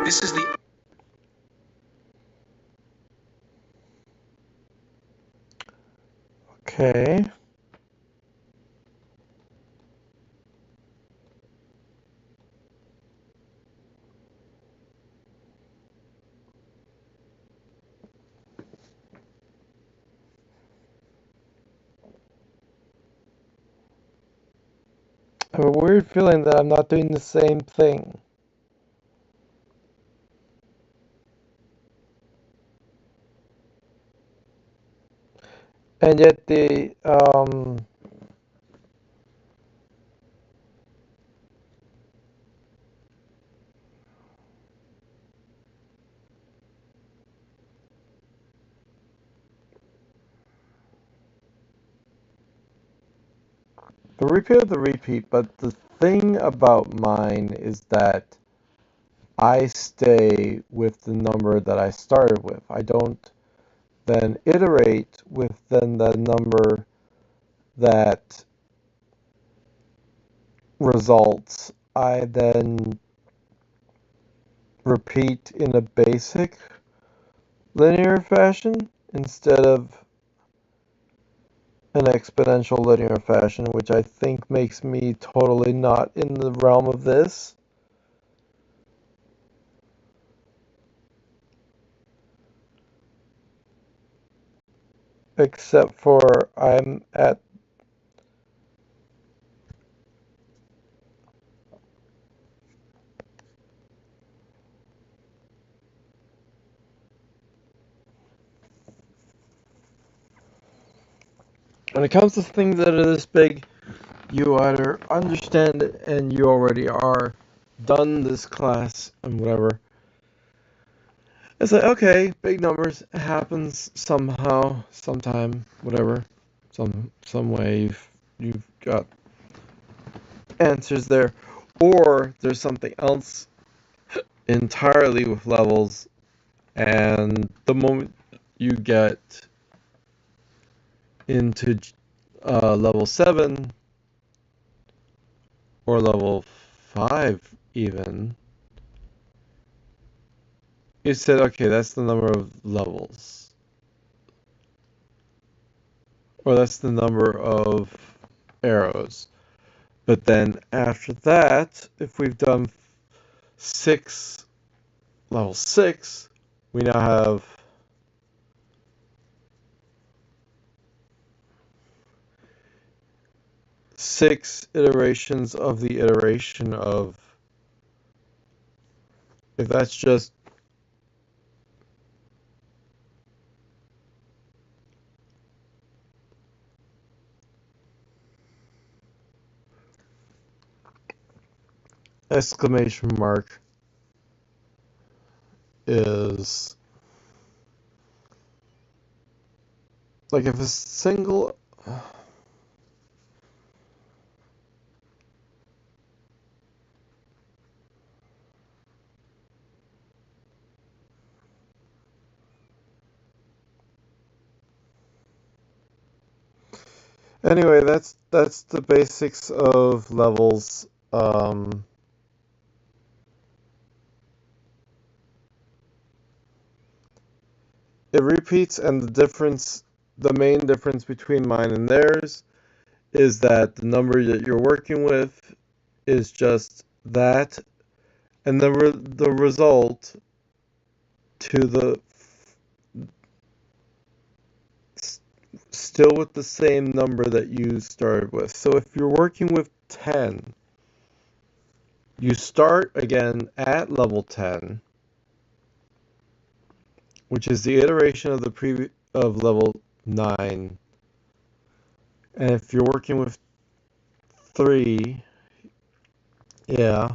This is the Okay. I have a weird feeling that I'm not doing the same thing. And yet the repeat of the repeat, but the thing about mine is that I stay with the number that I started with. I don't then iterate with then the number that results. I then repeat in a basic linear fashion instead of an exponential linear fashion, which I think makes me totally not in the realm of this. Except for I'm at when it comes to things that are this big, you either understand it and you already are done this class and whatever. It's like, okay, big numbers, it happens somehow, sometime, whatever. Some way you've got answers there. Or there's something else entirely with levels, and the moment you get into level 7 or level 5 even, you said, okay, that's the number of levels. Or that's the number of arrows. But then after that, if we've done level 6, we now have 6 iterations of the iteration of, if that's just exclamation mark is like if a single anyway, that's the basics of levels. It repeats, and the main difference between mine and theirs is that the number that you're working with is just that, and the result to the still with the same number that you started with. So if you're working with 10, you start again at level 10, which is the iteration of of level 9. And if you're working with 3, yeah,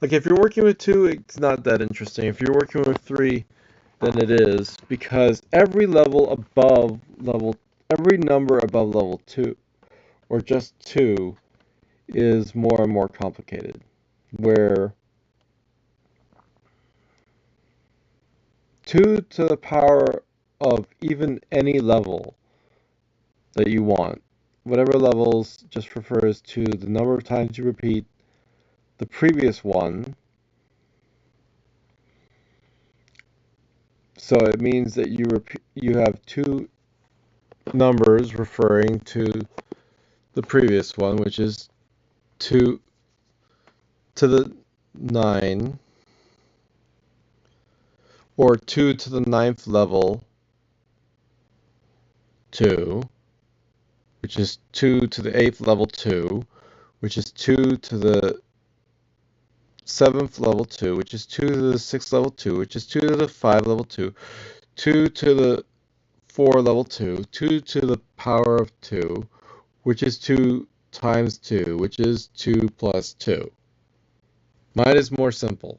Like if you're working with 2, it's not that interesting. If you're working with 3, then it is, because every number above level 2, or just 2, is more and more complicated. Where 2 to the power of even any level that you want, whatever levels just refers to the number of times you repeat the previous one. So it means that you have 2 numbers referring to the previous one, which is 2 to the 9, or 2 to the 9th level 2, which is 2 to the 8th level 2, which is 2 to the 7th level 2, which is 2 to the 6th level 2, which is 2 to the 5 level 2, 2 to the 4 level 2, 2 to the power of 2, which is 2 times 2, which is 2 plus 2. Mine is more simple.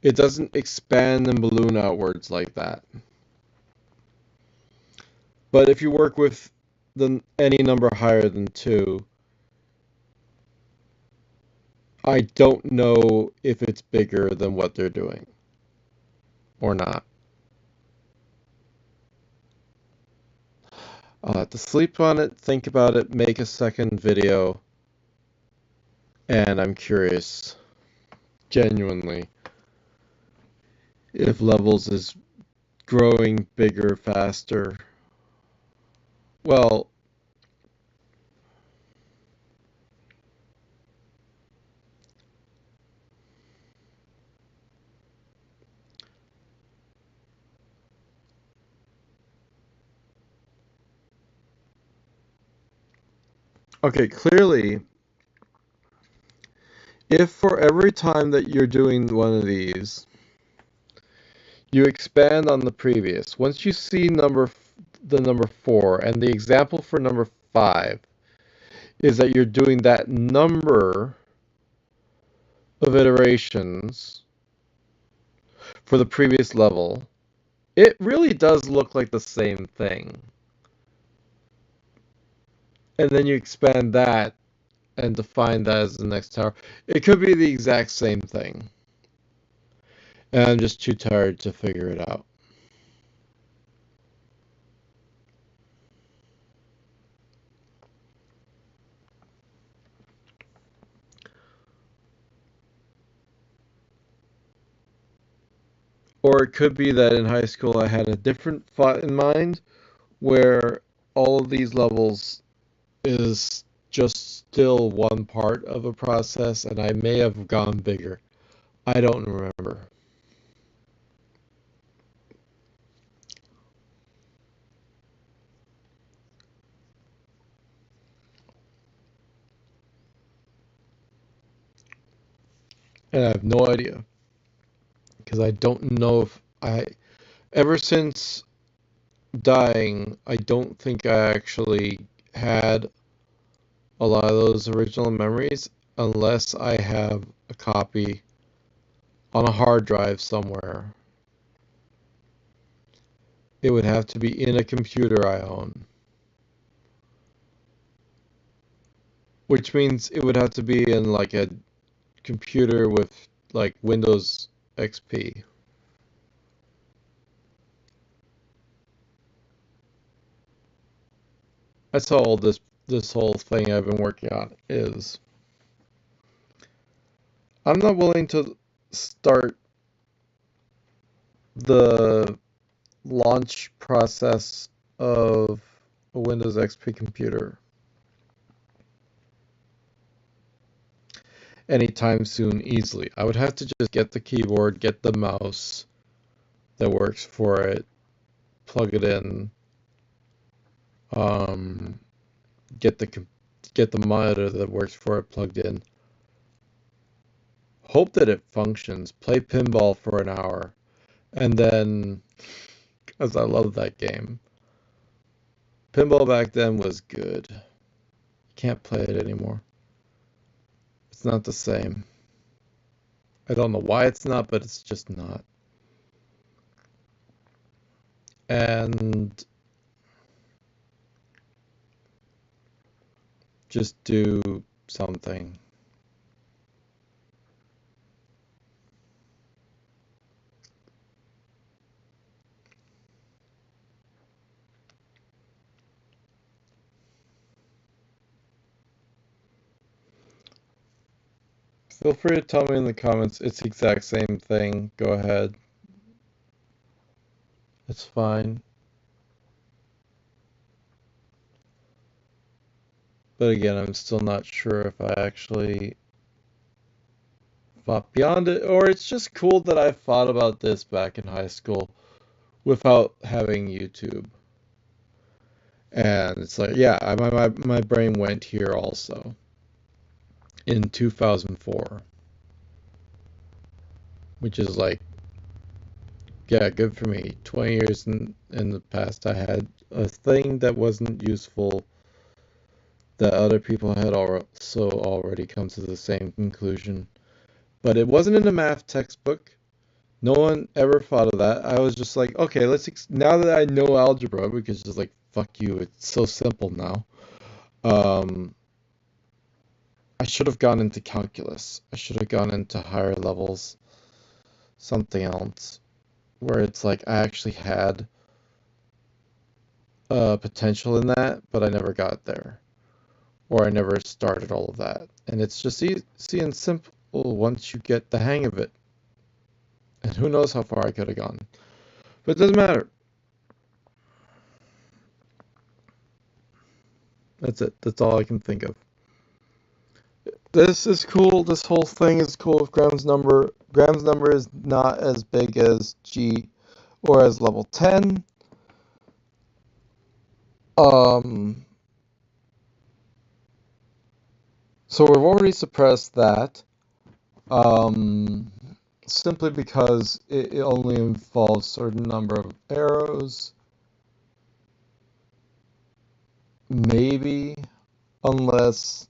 It doesn't expand and balloon outwards like that. But if you work with any number higher than 2, I don't know if it's bigger than what they're doing or not. I'll have to sleep on it, think about it, make a second video, and I'm curious, genuinely, if Levels is growing bigger, faster. Well, okay, clearly, if for every time that you're doing one of these, you expand on the previous. Once you see the number 4, and the example for number 5 is that you're doing that number of iterations for the previous level, it really does look like the same thing. And then you expand that and define that as the next tower. It could be the exact same thing. And I'm just too tired to figure it out. Or it could be that in high school I had a different thought in mind, where all of these levels is just still one part of a process, and I may have gone bigger. I don't remember. And I have no idea, because I don't know if ever since dying, I don't think I actually had a lot of those original memories, unless I have a copy on a hard drive somewhere. It would have to be in a computer I own. Which means it would have to be in like a computer with like Windows XP. That's how old this whole thing I've been working on is. I'm not willing to start the launch process of a Windows XP computer anytime soon easily. I would have to just get the keyboard, get the mouse that works for it, plug it in, get the monitor that works for it plugged in, hope that it functions, play pinball for an hour, and then, because I love that game. Pinball back then was good. Can't play it anymore. It's not the same. I don't know why it's not, but it's just not. And just do something. Feel free to tell me in the comments. It's the exact same thing. Go ahead. It's fine. But again, I'm still not sure if I actually thought beyond it, or it's just cool that I thought about this back in high school without having YouTube. And it's like, yeah, my brain went here also in 2004, which is like, yeah, good for me. 20 years in the past, I had a thing that wasn't useful that other people had also already come to the same conclusion. But it wasn't in a math textbook. No one ever thought of that. I was just like, okay, now that I know algebra, because it's like, fuck you, it's so simple now. I should have gone into calculus. I should have gone into higher levels, something else, where it's like I actually had potential in that, but I never got there, or I never started all of that. And it's just easy and simple once you get the hang of it. And who knows how far I could have gone. But it doesn't matter. That's it. That's all I can think of. This is cool. This whole thing is cool with Graham's number. Graham's number is not as big as G or as level 10. So we've already suppressed that. Simply because it only involves a certain number of arrows. Maybe, unless,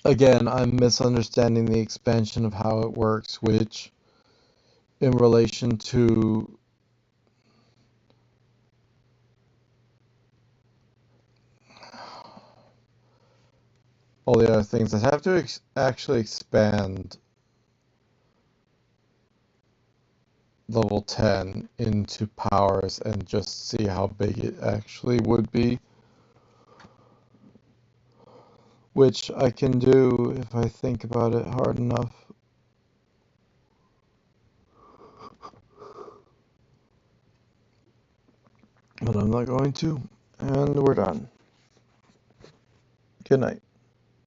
again, I'm misunderstanding the expansion of how it works, which, in relation to all the other things, I have to actually expand level 10 into powers and just see how big it actually would be, which I can do if I think about it hard enough. But I'm not going to, and we're done. Good night.